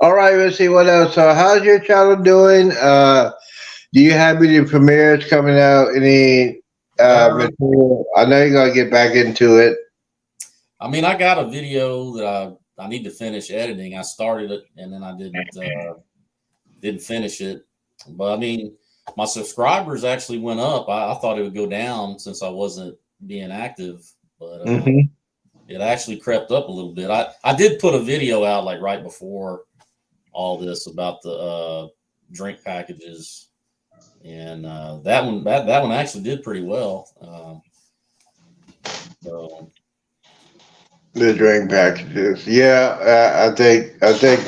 all right, let's see what else. So how's your channel doing? Do you have any premieres coming out? Any uh, material? I know you're gonna get back into it. I mean, I got a video that I need to finish editing. I started it and then I didn't finish it. But I mean, my subscribers actually went up. I thought it would go down since I wasn't being active, but Hmm. it actually crept up a little bit. I did put a video out like right before all this about the drink packages, and that one actually did pretty well. So The drink packages. Yeah, I think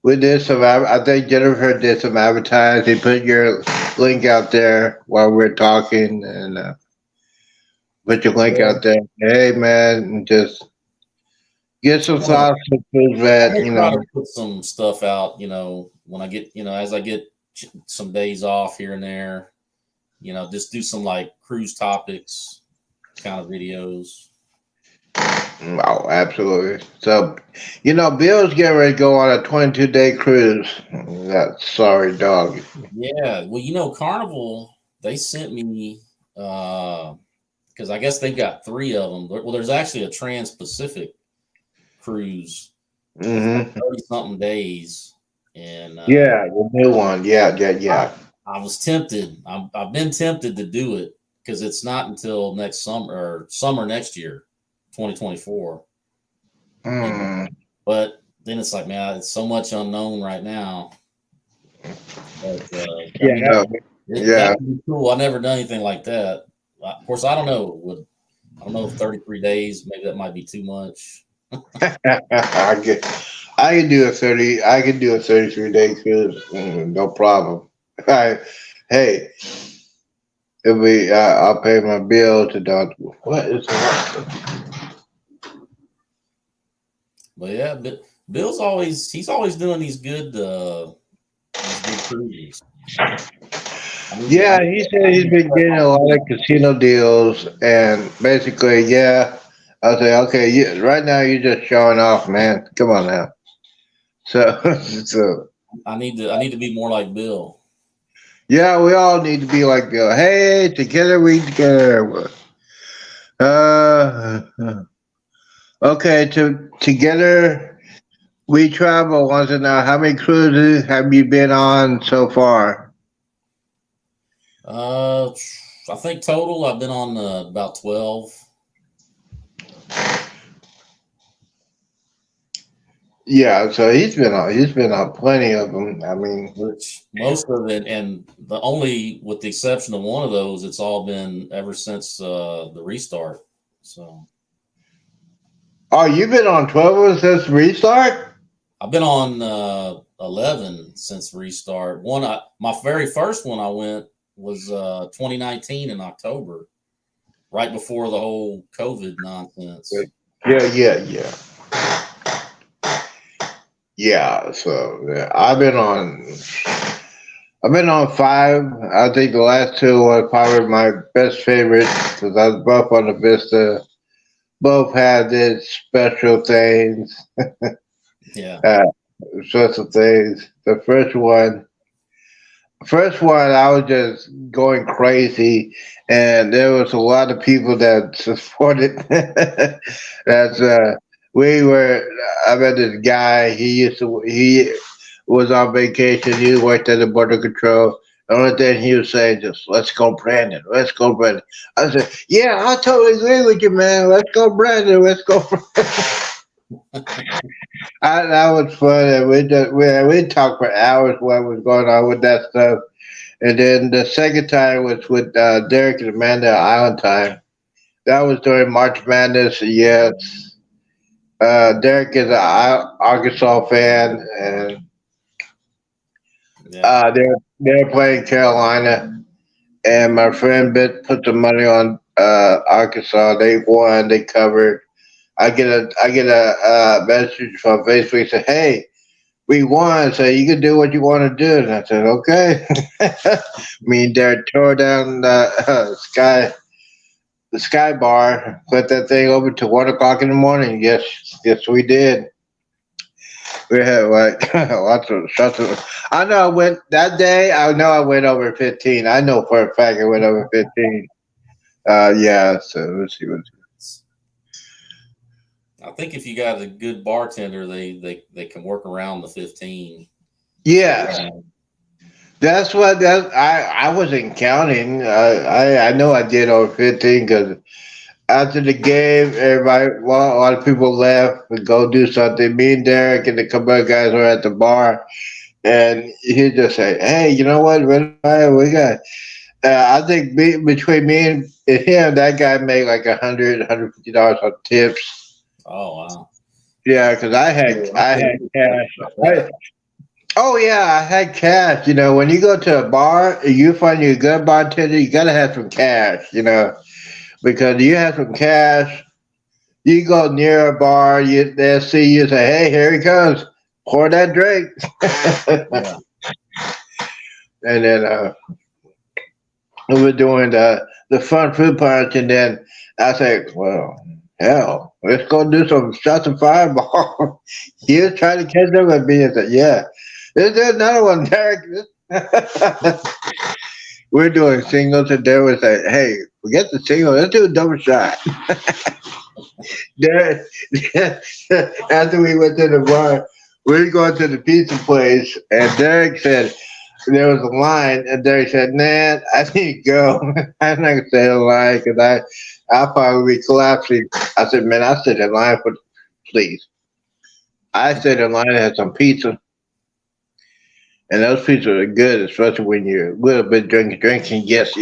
we did some. I think Jennifer did some advertising. Put your link out there while we're talking, and put your link yeah, out there. Hey, man, just get some I'm gonna, thoughts and foods I'm that gonna try to put some stuff out. When I get as I get some days off here and there. Just do some like cruise topics kind of videos. Oh, absolutely. So, Bill's getting ready to go on a 22-day cruise. That sorry dog. Yeah, well, Carnival they sent me because I guess they've got three of them. Well, there's actually a Trans-Pacific cruise. It's like Hmm. 30 something days, and Yeah, the new one. Yeah, yeah, yeah. I was tempted. I've been tempted to do it because it's not until next summer or summer next year, 2024. You know, Mm. but then it's like, man, it's so much unknown right now. But I mean, Yeah, that yeah. would be cool. I never done anything like that. Of course, I don't know. I don't know if 33 days, maybe that might be too much. I get. I can do a 30. I can do a 33-day cruise. No problem. I, hey, if we, I'll pay my bill to don't. What is that? But yeah, but he's always doing these good cruises. I Yeah, need he to, said I need he's to been prep getting a lot of my casino deals, and basically, yeah. I say, okay, yeah, right now you're just showing off, man. Come on now. So, so I need to be more like Bill. yeah, we all need to be like Bill. Hey, together we together. Uh, okay, together we travel once and now. How many cruises have you been on so far? Uh, I think total I've been on about 12, Yeah, so he's been on plenty of them. I mean, which most of it, and the only with the exception of one of those, it's all been ever since the restart. So Oh, you've been on 12 since restart? I've been on 11 since restart. My very first one I went was 2019 in October, right before the whole COVID nonsense. Yeah. Yeah, so yeah, I've been on 5. I think the last 2 were probably my best favorite because I was both on the Vista. Both had their special things, Yeah. uh, special things. The first one, I was just going crazy, and there was a lot of people that supported. That's we were. I met this guy. He was on vacation. He worked at the border control. The only thing he was saying just, "Let's go, Brandon. Let's go, Brandon." I said, "Yeah, I totally agree with you, man. Let's go, Brandon. Let's go." That was fun. And we talked for hours what was going on with that stuff. And then the second time was with Derek and Amanda Island Time. That was during March Madness. Yes, Derek is an Arkansas fan, and Yeah. they're playing Carolina. And my friend put the money on Arkansas. They won. They covered. I get a message from Facebook saying, "Hey, we won, so you can do what you want to do." And I said, "Okay." Me and Derek tore down the Sky Bar, put that thing over to 1 o'clock in the morning. Yes, we did. We had like lots of shots. I know I went that day. I know I went over 15. I know for a fact I went over 15. Yeah. So let's see what. I think if you got a good bartender, they can work around the 15. Yes, that's what I wasn't counting. I know I did over 15 because after the game, a lot of people left to go do something. Me and Derek and the couple of guys were at the bar, and he just said, "Hey, you know what? We got." I think between me and him, that guy made like $150 on tips. Oh wow. Yeah, because I had cash. Oh yeah, I had cash. You know, when you go to a bar, you find you a good bartender, you gotta have some cash. You know, because you have some cash. You go near a bar, they'll see you say, "Hey, here he comes. Pour that drink." Yeah. And then we were doing the fun food punch, and then I said, "Well, hell, let's go do some shots of fireball." He was trying to catch up with me. I said, "Yeah, there's another one, Derek." We're doing singles, and there was like, "Hey, forget the single. Let's do a double shot." Derek, after we went to the bar, we were going to the pizza place, and Derek said there was a line, and Derek said, "Nah, I need to go. I'm not gonna stay in line because I'll probably be collapsing." I said, "Man, I stood in line for, please. I stood in line and had some pizza, and those pizzas are good, especially when you're a little bit drinking. Yes.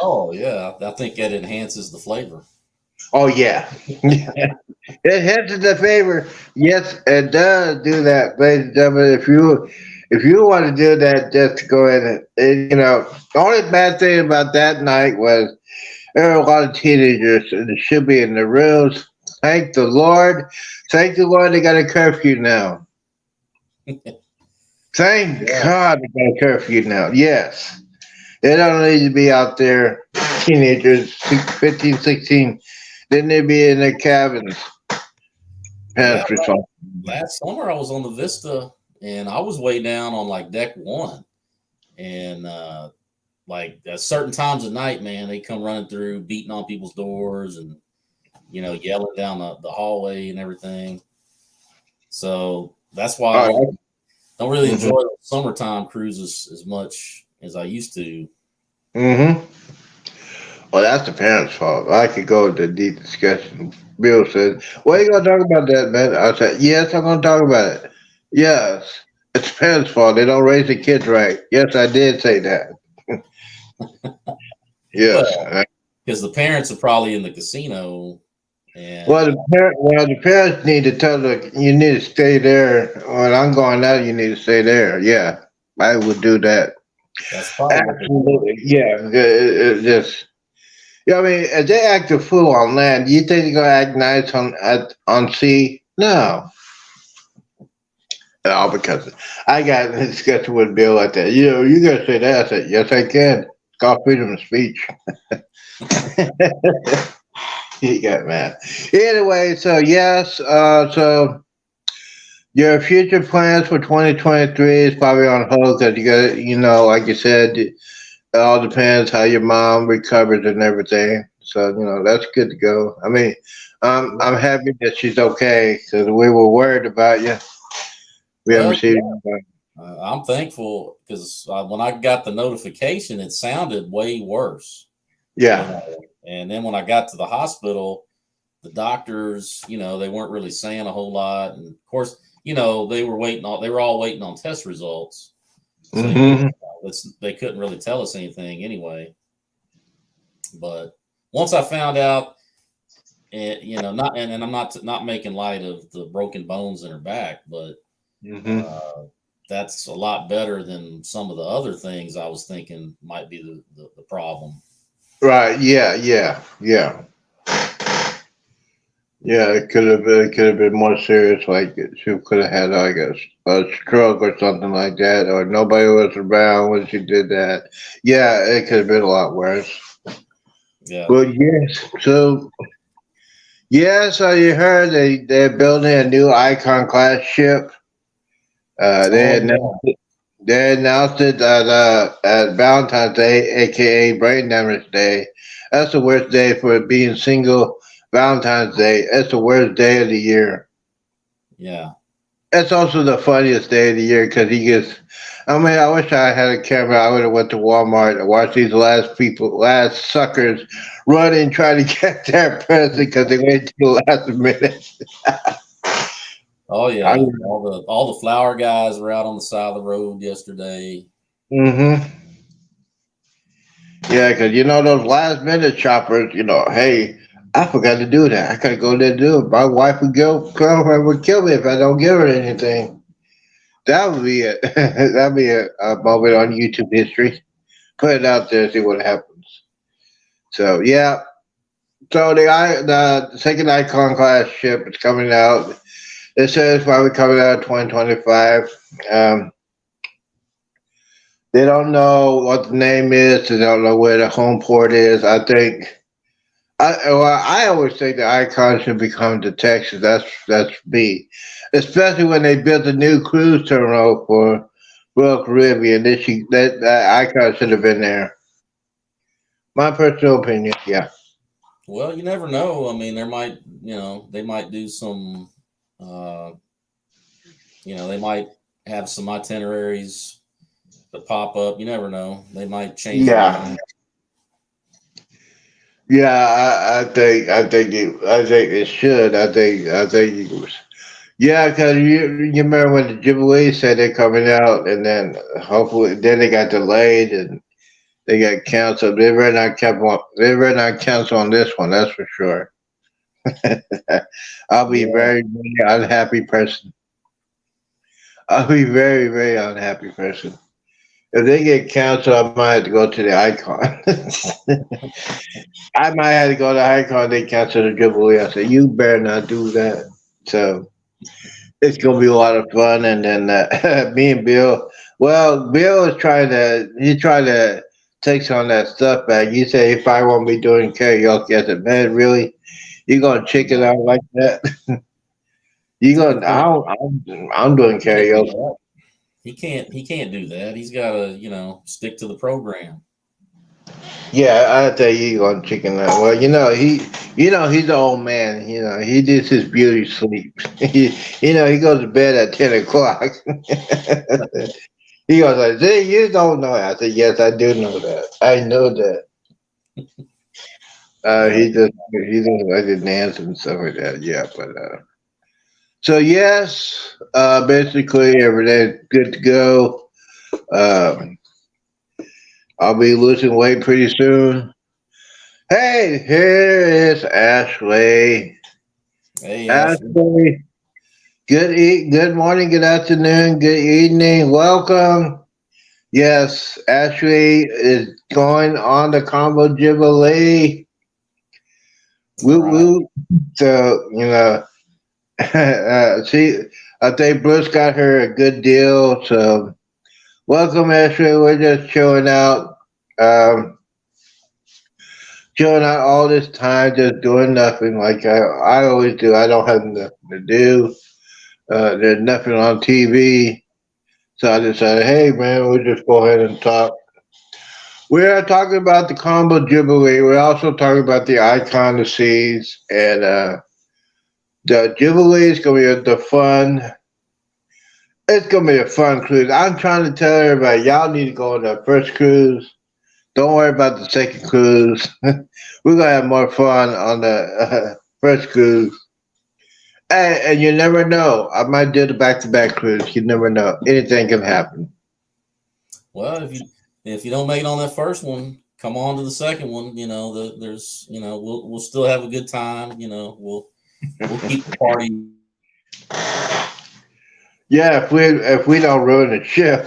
Oh yeah. I think that enhances the flavor. Oh yeah." It hits the favor. Yes, it does do that, ladies and gentlemen. If you want to do that, just go ahead the only bad thing about that night was there were a lot of teenagers and it should be in the rooms. Thank the Lord. Thank the Lord they got a curfew now. Thank Yeah. God they got a curfew now. Yes. They don't need to be out there, teenagers, 15, 16. Then they be in their cabins. Yeah. Parents responsible. Last summer I was on the Vista and I was way down on like deck 1. And like at certain times of night, man, they come running through, beating on people's doors and yelling down the hallway and everything. So that's why I don't really enjoy the summertime cruises as much as I used to. Mm-hmm. Well, that's the parents' fault. I could go into deep discussion. Bill said, "Why are you going to talk about that, man?" I said, "Yes, I'm going to talk about it. Yes, it's the parents' fault. They don't raise the kids right." Yes, I did say that. Yes. Well, because the parents are probably in the casino And well, the parents need to tell the you need to stay there. When I'm going out, you need to stay there. Yeah, I would do that. that's probably what they're doing. Absolutely. Yeah. Just yeah. I mean, if they act a fool on land, you think they're gonna act nice on sea? No. All because I got in a discussion with Bill like that. You know, you gotta say that. I said, yes, I can. It's called freedom of speech. He got mad. Anyway, so yes, so your future plans for 2023 is probably on hold because you got, like you said, it all depends how your mom recovers and everything. So that's good to go. I mean, I'm happy that she's okay because we were worried about you. We haven't Well, received. I'm thankful because when I got the notification, it sounded way worse, you Yeah. know. And then when I got to the hospital, the doctors, they weren't really saying a whole lot. And of course, they were all waiting on test results. So Hmm. they couldn't really tell us anything anyway. But once I found out, not and I'm not making light of the broken bones in her back, but Hmm. uh, that's a lot better than some of the other things I was thinking might be the problem. Right. Yeah. Yeah. Yeah. Yeah. It could have been more serious. Like she could have had like a stroke or something like that, or nobody was around when she did that. Yeah, it could have been a lot worse. Yeah. But yes, so yeah, so you heard they're building a new Icon class ship. Uh, they Oh announced yeah. it, they announced it at Valentine's Day, aka Brain Damage Day. That's the worst day for it being single. Valentine's Day. That's the worst day of the year. Yeah. It's also the funniest day of the year because he gets. I mean, I wish I had a camera. I would have went to Walmart and watched these last suckers, run and try to get their present because they waited till the last minute. Oh I, yeah. All the flower guys were out on the side of the road yesterday. mm-hmm. Yeah, because those last minute shoppers. Hey, I forgot to do that. I gotta go there to do it. My wife would girlfriend would kill me if I don't give her anything. That would be it. That'd be a moment on YouTube history. Put it out there, see what happens. So yeah, so the second Icon class ship is coming out. It says probably coming out 2025. Um, they don't know what the name is. They don't know where the home port is. I think. I always think the Icon should be coming to Texas. That's me, especially when they built a new cruise terminal for Royal Caribbean. That Icon should have been there. My personal opinion. Yeah. Well, you never know. I mean, they might do some, uh, they might have some itineraries that pop up. You never know. They might change their Yeah. mind. Yeah, I think it should. I think it was. Yeah, because you remember when the Jubilee said they're coming out, and then hopefully then they got delayed and they got canceled. They better not cancel on this one. That's for sure. I'll be Yeah. very, very unhappy person. I'll be very, very unhappy person. If they get canceled, I might have to go to the Icon. I might have to go to the Icon. They cancel the Jubilee. I said, you better not do that. So it's gonna be a lot of fun. And then me and Bill. Well, Bill is trying to take some of that stuff back. He said he probably won't be doing karaoke. I said, man, really? You gonna chicken out like that? You He gonna? can't, I'm doing he can't do karaoke. that. He can't do that. He's got to, stick to the program. Yeah, I tell you, he gonna chicken out. Well, he's an old man. He does his beauty sleep. He goes to bed at 10 o'clock. He goes like, "See, you don't know." I said, "Yes, I do know that. I know that." Yeah. He does like to dance and stuff like that. Yeah, but so yes, basically everything's good to go. Um, I'll be losing weight pretty soon. Hey, here is Ashley. Hey, Ashley. Ashley, good morning, good afternoon, good evening. Welcome. Yes, Ashley is going on the Combo Jubilee. All Woo right. woo. So, see, I think Bruce got her a good deal. So, welcome, Ashley. We're just um, chilling out all this time, just doing nothing like I always do. I don't have nothing to do. There's nothing on TV. So I decided, hey man, we'll just go ahead and talk. We are talking about the Combo Jubilee. We're also talking about the Icon of Seas. And the Jubilee is going to be the fun. It's going to be a fun cruise. I'm trying to tell everybody, y'all need to go on the first cruise. Don't worry about the second cruise. We're going to have more fun on the first cruise. And you never know. I might do the back-to-back cruise. You never know. Anything can happen. Well, if you don't make it on that first one, come on to the second one. There's we'll still have a good time. We'll keep the party. Yeah, if we don't ruin the ship.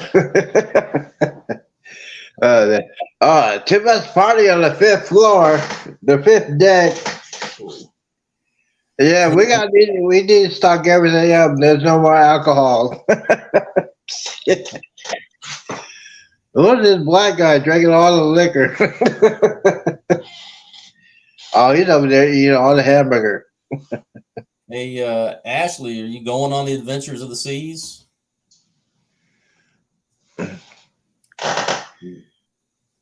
Timbers party on the fifth floor, the fifth deck. Yeah, we need to stock everything up. There's no more alcohol. Look at this black guy drinking all the liquor. Oh, he's over there eating all the hamburger. Hey, Ashley, are you going on the Adventures of the Seas?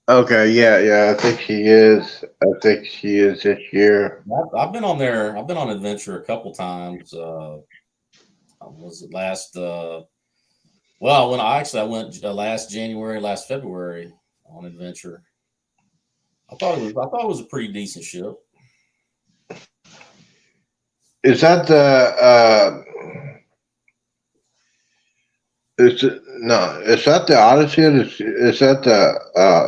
Okay, yeah, I think she is. I think she is this year. I've been on there. I've been on Adventure a couple times. Was it last? Well, I went last January, last February on Adventure. I thought it was a pretty decent ship. Is that the it's not the Odyssey. It's that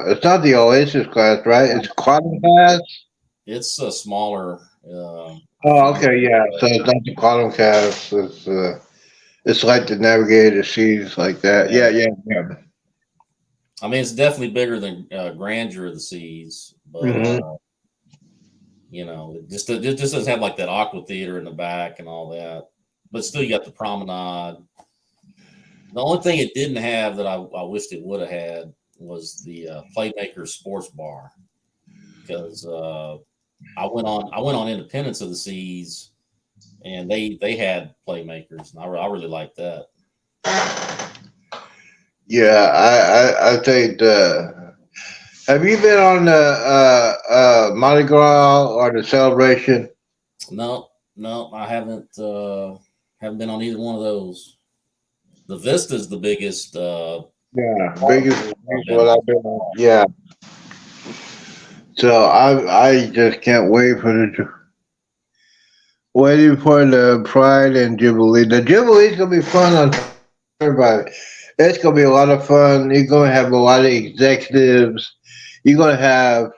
it's not the Oasis class, right? It's Quantum class. It's a smaller. Oh, okay, yeah. So it's not the Quantum class. It's like the Navigator seas like that. Yeah. Yeah. I mean, it's definitely bigger than Grandeur of the Seas, but Mm-hmm. it just doesn't have like that aqua theater in the back and all that. But still, you got the promenade. The only thing it didn't have that I wished it would have had was the Playmaker Sports Bar, because I went on Independence of the Seas, and they had Playmakers, and I really liked that. Yeah, I think the. Have you been on the Mardi Gras or the celebration? No, I haven't been on either one of those. The Vista's the biggest. Yeah, Part biggest I've been what on. I've been on. Yeah. So I just can't waiting for the Pride and Jubilee. The Jubilee's gonna be fun on everybody. It's gonna be a lot of fun. You're gonna have a lot of executives. Might have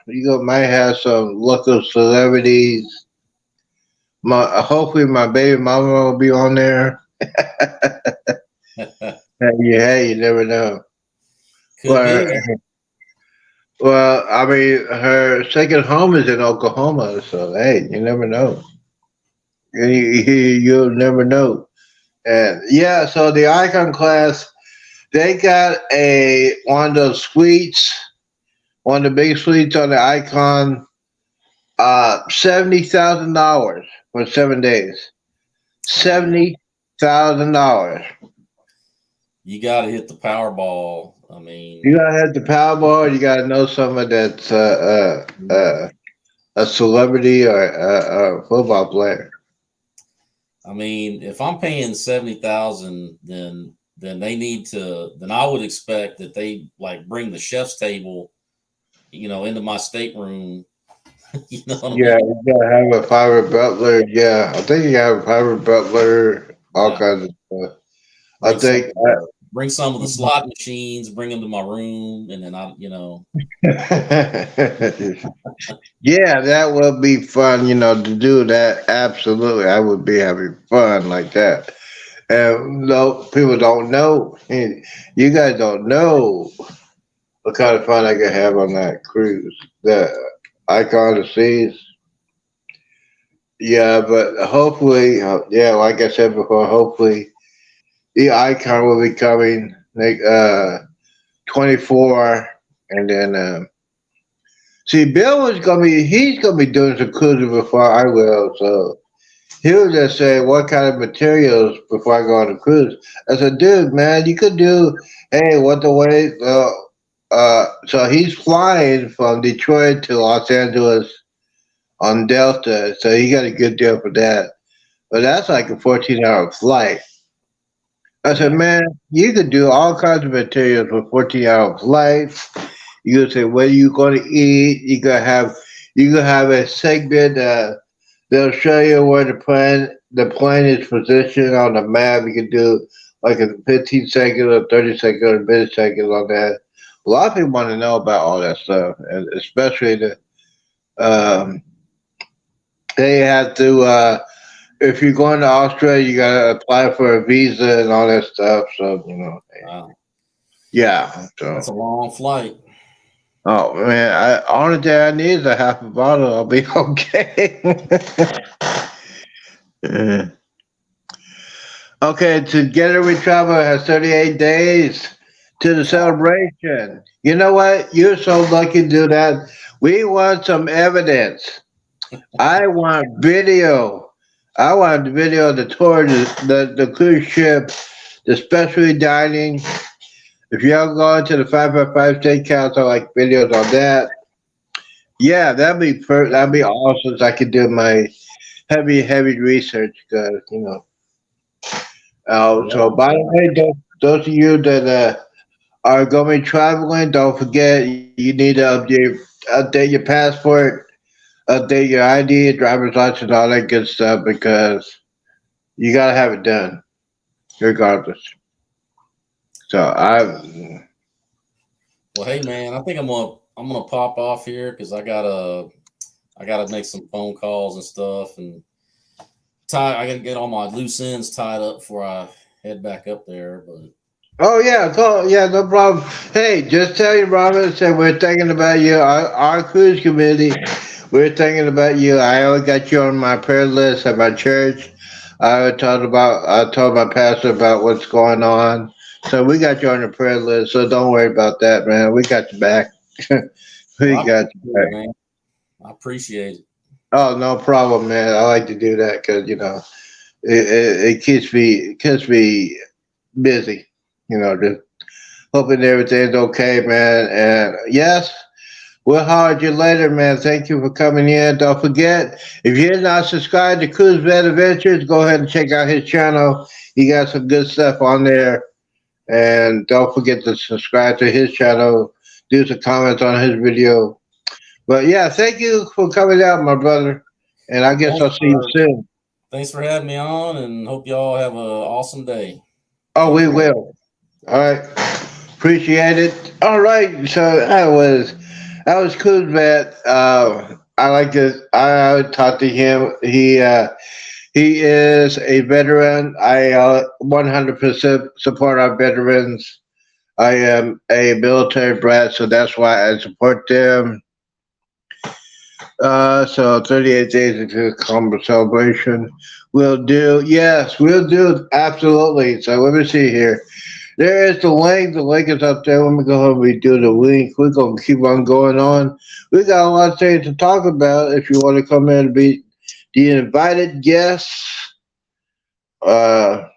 some local celebrities. Hopefully my baby mama will be on there. Hey, you never know. Could Well, be. I mean, her second home is in Oklahoma, so hey, you never know. You'll never know. And yeah, so the Icon class, they got one of those suites, one of the big suites on the Icon, $70,000 for 7 days. $70,000. You got to hit the Powerball. I mean, You gotta have the Powerball. You gotta know someone that's a celebrity or a football player. if I'm paying 70,000, then they need to. Then I would expect that they like bring the chef's table, into my stateroom. You know what I Yeah, mean? you gotta have a private butler. Yeah, I think you have a private butler. All Yeah. kinds of stuff. I Bring some think. bring some of the slot machines, bring them to my room, and then Yeah, that would be fun, to do that. Absolutely. I would be having fun like that. And no, people don't know. You guys don't know what kind of fun I could have on that cruise. The Icon of the Seas. Yeah, but hopefully, yeah, like I said before, hopefully the Icon will be coming like 24, and then see, Bill was gonna be he's gonna be doing some cruising before I will, so he was just saying what kind of materials before I go on the cruise. I said, dude, man, you could do. Hey, what the way? So he's flying from Detroit to Los Angeles on Delta, so he got a good deal for that. But that's like a 14-hour flight. I said, yeah, man, you could do all kinds of materials for 14-hour flights. You could say, what are you going to eat? You could have a segment. They'll show you where the plane is positioned on the map. You can do like a 15 second or 30 second or minute second on that. A lot of people want to know about all that stuff, and especially um, they have to. If you're going to Australia, you gotta apply for a visa and all that stuff. So wow, yeah. So that's a long flight. oh man, only thing I need is a half a bottle. I'll be okay. Yeah. Okay, Together We Travel has 38 days to the celebration. You know what? You're so lucky to do that. We want some evidence. I want video. I want video of the tour, the cruise ship, the specialty dining. If y'all go into the 555 Steakhouse, I like videos on that. Yeah, that'd be awesome. So I could do my heavy research, because Yeah, So by the way, those of you that are going to be traveling, don't forget you need to update your passport, update your ID, driver's license, all that good stuff, because you gotta have it done regardless. So well, hey man, I think I'm gonna pop off here because I gotta make some phone calls and stuff, and I gotta get all my loose ends tied up before I head back up there. But oh yeah, cool. Yeah, no problem. Hey, just tell your Robin said we're thinking about you. Our cruise committee, we're thinking about you. I always got you on my prayer list at my church. I told my pastor about what's going on. So we got you on the prayer list. So don't worry about that, man. We got you back. well, We I got you appreciate it, back. man. I appreciate it. Oh, no problem, man. I like to do that because it keeps me busy. Just hoping everything's okay, man. And yes, we'll holler at you later, man. Thank you for coming in. Don't forget, if you're not subscribed to Cruise Vet Adventures, go ahead and check out his channel. He got some good stuff on there. And don't forget to subscribe to his channel. Do some comments on his video. But yeah, thank you for coming out, my brother. And I Well, guess I'll see you soon. thanks for having me on, and hope y'all have an awesome day. Oh, Take we care. will. All right. Appreciate it. All right. So that was Kuzmat. I like to. I talked to him. He is a veteran. I 100% support our veterans. I am a military brat, so that's why I support them. So 38 days into the Columbus celebration. We'll do. Yes, we'll do. Absolutely. So let me see here. There is the link. The link is up there. Let me go ahead and redo the link. We're going to keep on going on. We got a lot of things to talk about. If you want to come in and be the invited guests. Uh,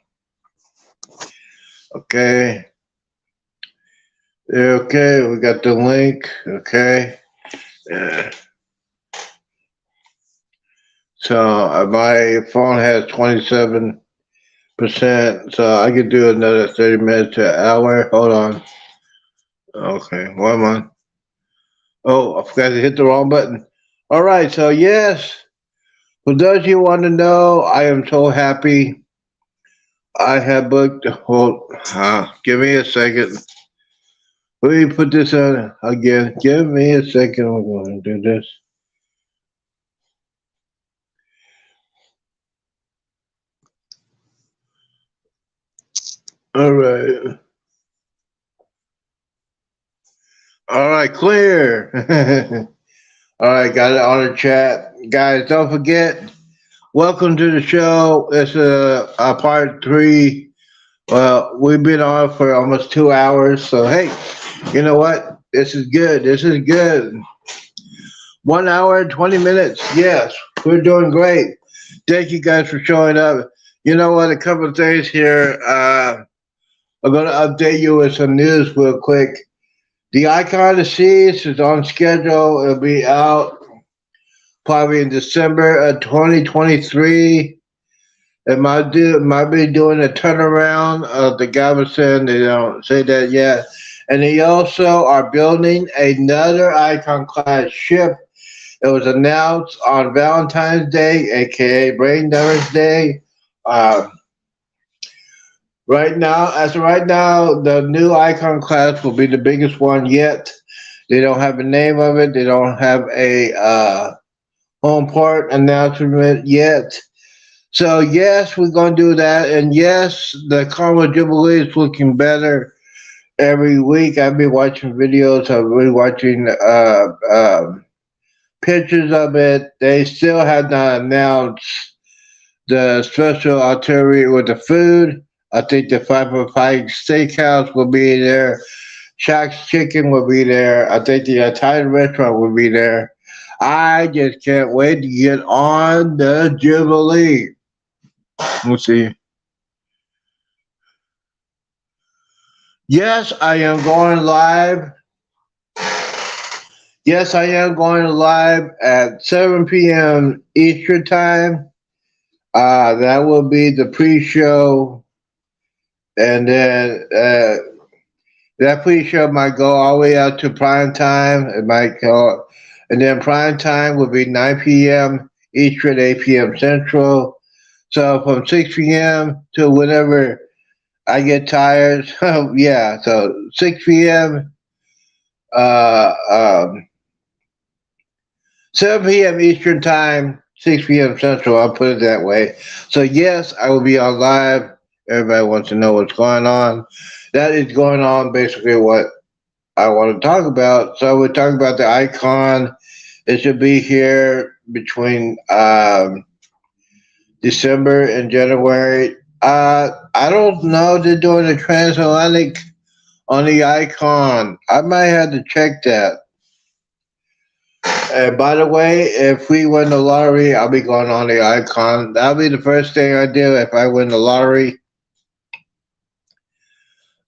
okay. Okay, we got the link. Okay. Uh, so my phone has 27%. So I could do another 30 minutes to an hour. Hold on. Okay, 1 month. Oh, I forgot to hit the wrong button. All right, so yes, for those you want to know, I am so happy. I have booked. Hold, give me a second. Let me put this on again. Give me a second. We're going to do this. All right. All right, clear. All right, got it on the chat. Guys, don't forget, welcome to the show. It's a part three. Well, we've been on for almost 2 hours. So, hey, you know what? This is good. This is good. 1 hour and 20 minutes. Yes, we're doing great. Thank you guys for showing up. You know what? A couple of things here. I'm going to update you with some news real quick. The Icon of Seas is on schedule. It'll be out probably in December of 2023. It might be doing a turnaround. The guy was saying they don't say that yet. And they also are building another Icon class ship. It was announced on Valentine's Day, aka Brain Damage Day. Uh, as of right now, the new Icon class will be the biggest one yet. They don't have a name of it. They don't have a home port announcement yet. So yes, we're gonna do that, and yes, the Carnival Jubilee is looking better every week. I've been watching videos. I've been watching pictures of it. They still have not announced the special artillery with the food. I think the 505 Steakhouse will be there. Shaq's Chicken will be there. I think the Italian restaurant will be there. I just can't wait to get on the Jubilee. Let's see. Yes, I am going live. Yes, I am going live at 7 p.m. Eastern Time. That will be the pre-show, and then that pre-show might go all the way out to prime time. It might go, and then prime time will be 9 p.m. Eastern, 8 p.m. Central. So from 6 p.m. to whenever I get tired. Yeah, so 6 p.m. Uh, um, 7 p.m. Eastern Time, 6 p.m. Central. I'll put it that way. So yes, I will be on live. Everybody wants to know what's going on. That is going on. Basically, what I want to talk about. So we're talking about the Icon. It should be here between December and January. I don't know. They're doing the transatlantic on the Icon. I might have to check that. And by the way, if we win the lottery, I'll be going on the Icon. That'll be the first thing I do if I win the lottery.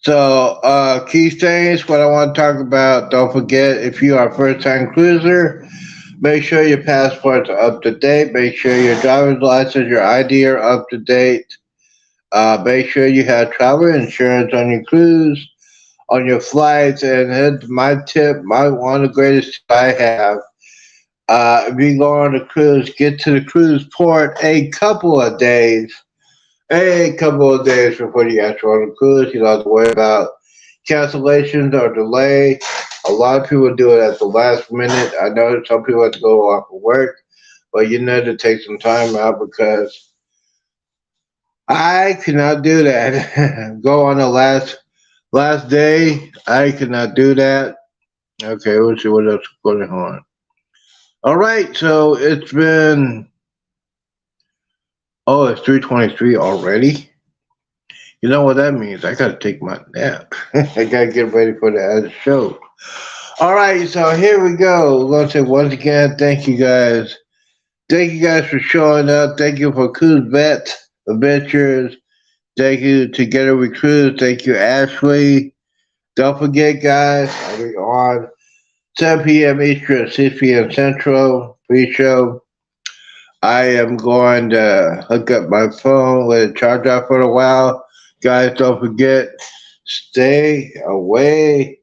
So, key things, what I want to talk about. Don't forget, if you are a first-time cruiser, make sure your passports are up to date. Make sure your driver's license, your ID are up to date. Make sure you have travel insurance on your cruise, on your flights. And my tip, one of the greatest tips I have. If you go on a cruise, get to the cruise port a couple of days before you actually on the cruise. You don't have to worry about cancellations or delay. A lot of people do it at the last minute. I know some people have to go off of work, but you need to take some time out because I cannot do that. Go on the last day. I cannot do that. Okay, let's see what else is going on. All right, so it's been. Oh, it's 3:23 already. You know what that means? I gotta take my nap. I gotta get ready for the other show. All right, so here we go. We're gonna say once again, thank you guys. Thank you guys for showing up. Thank you for Cruise Vet Adventures. Thank you Together with Cruise. Thank you, Ashley. Don't forget, guys, I'll be on 7 p.m. Eastern, 6 p.m. Central pre-show. I am going to hook up my phone, let it charge out for a while. Guys, don't forget, stay away.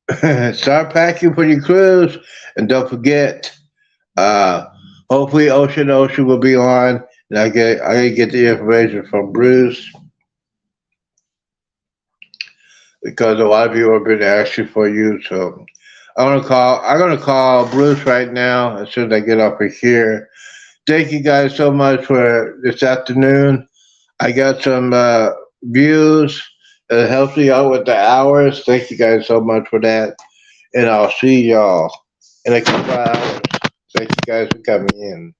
Start packing for your cruise. And don't forget, hopefully Ocean will be on And I gotta get the information from Bruce because a lot of you have been asking for you. So I'm gonna call Bruce right now as soon as I get off of here. Thank you guys so much for this afternoon. I got some views. It helps me out with the hours. Thank you guys so much for that. And I'll see y'all in a couple of hours. Thank you guys for coming in.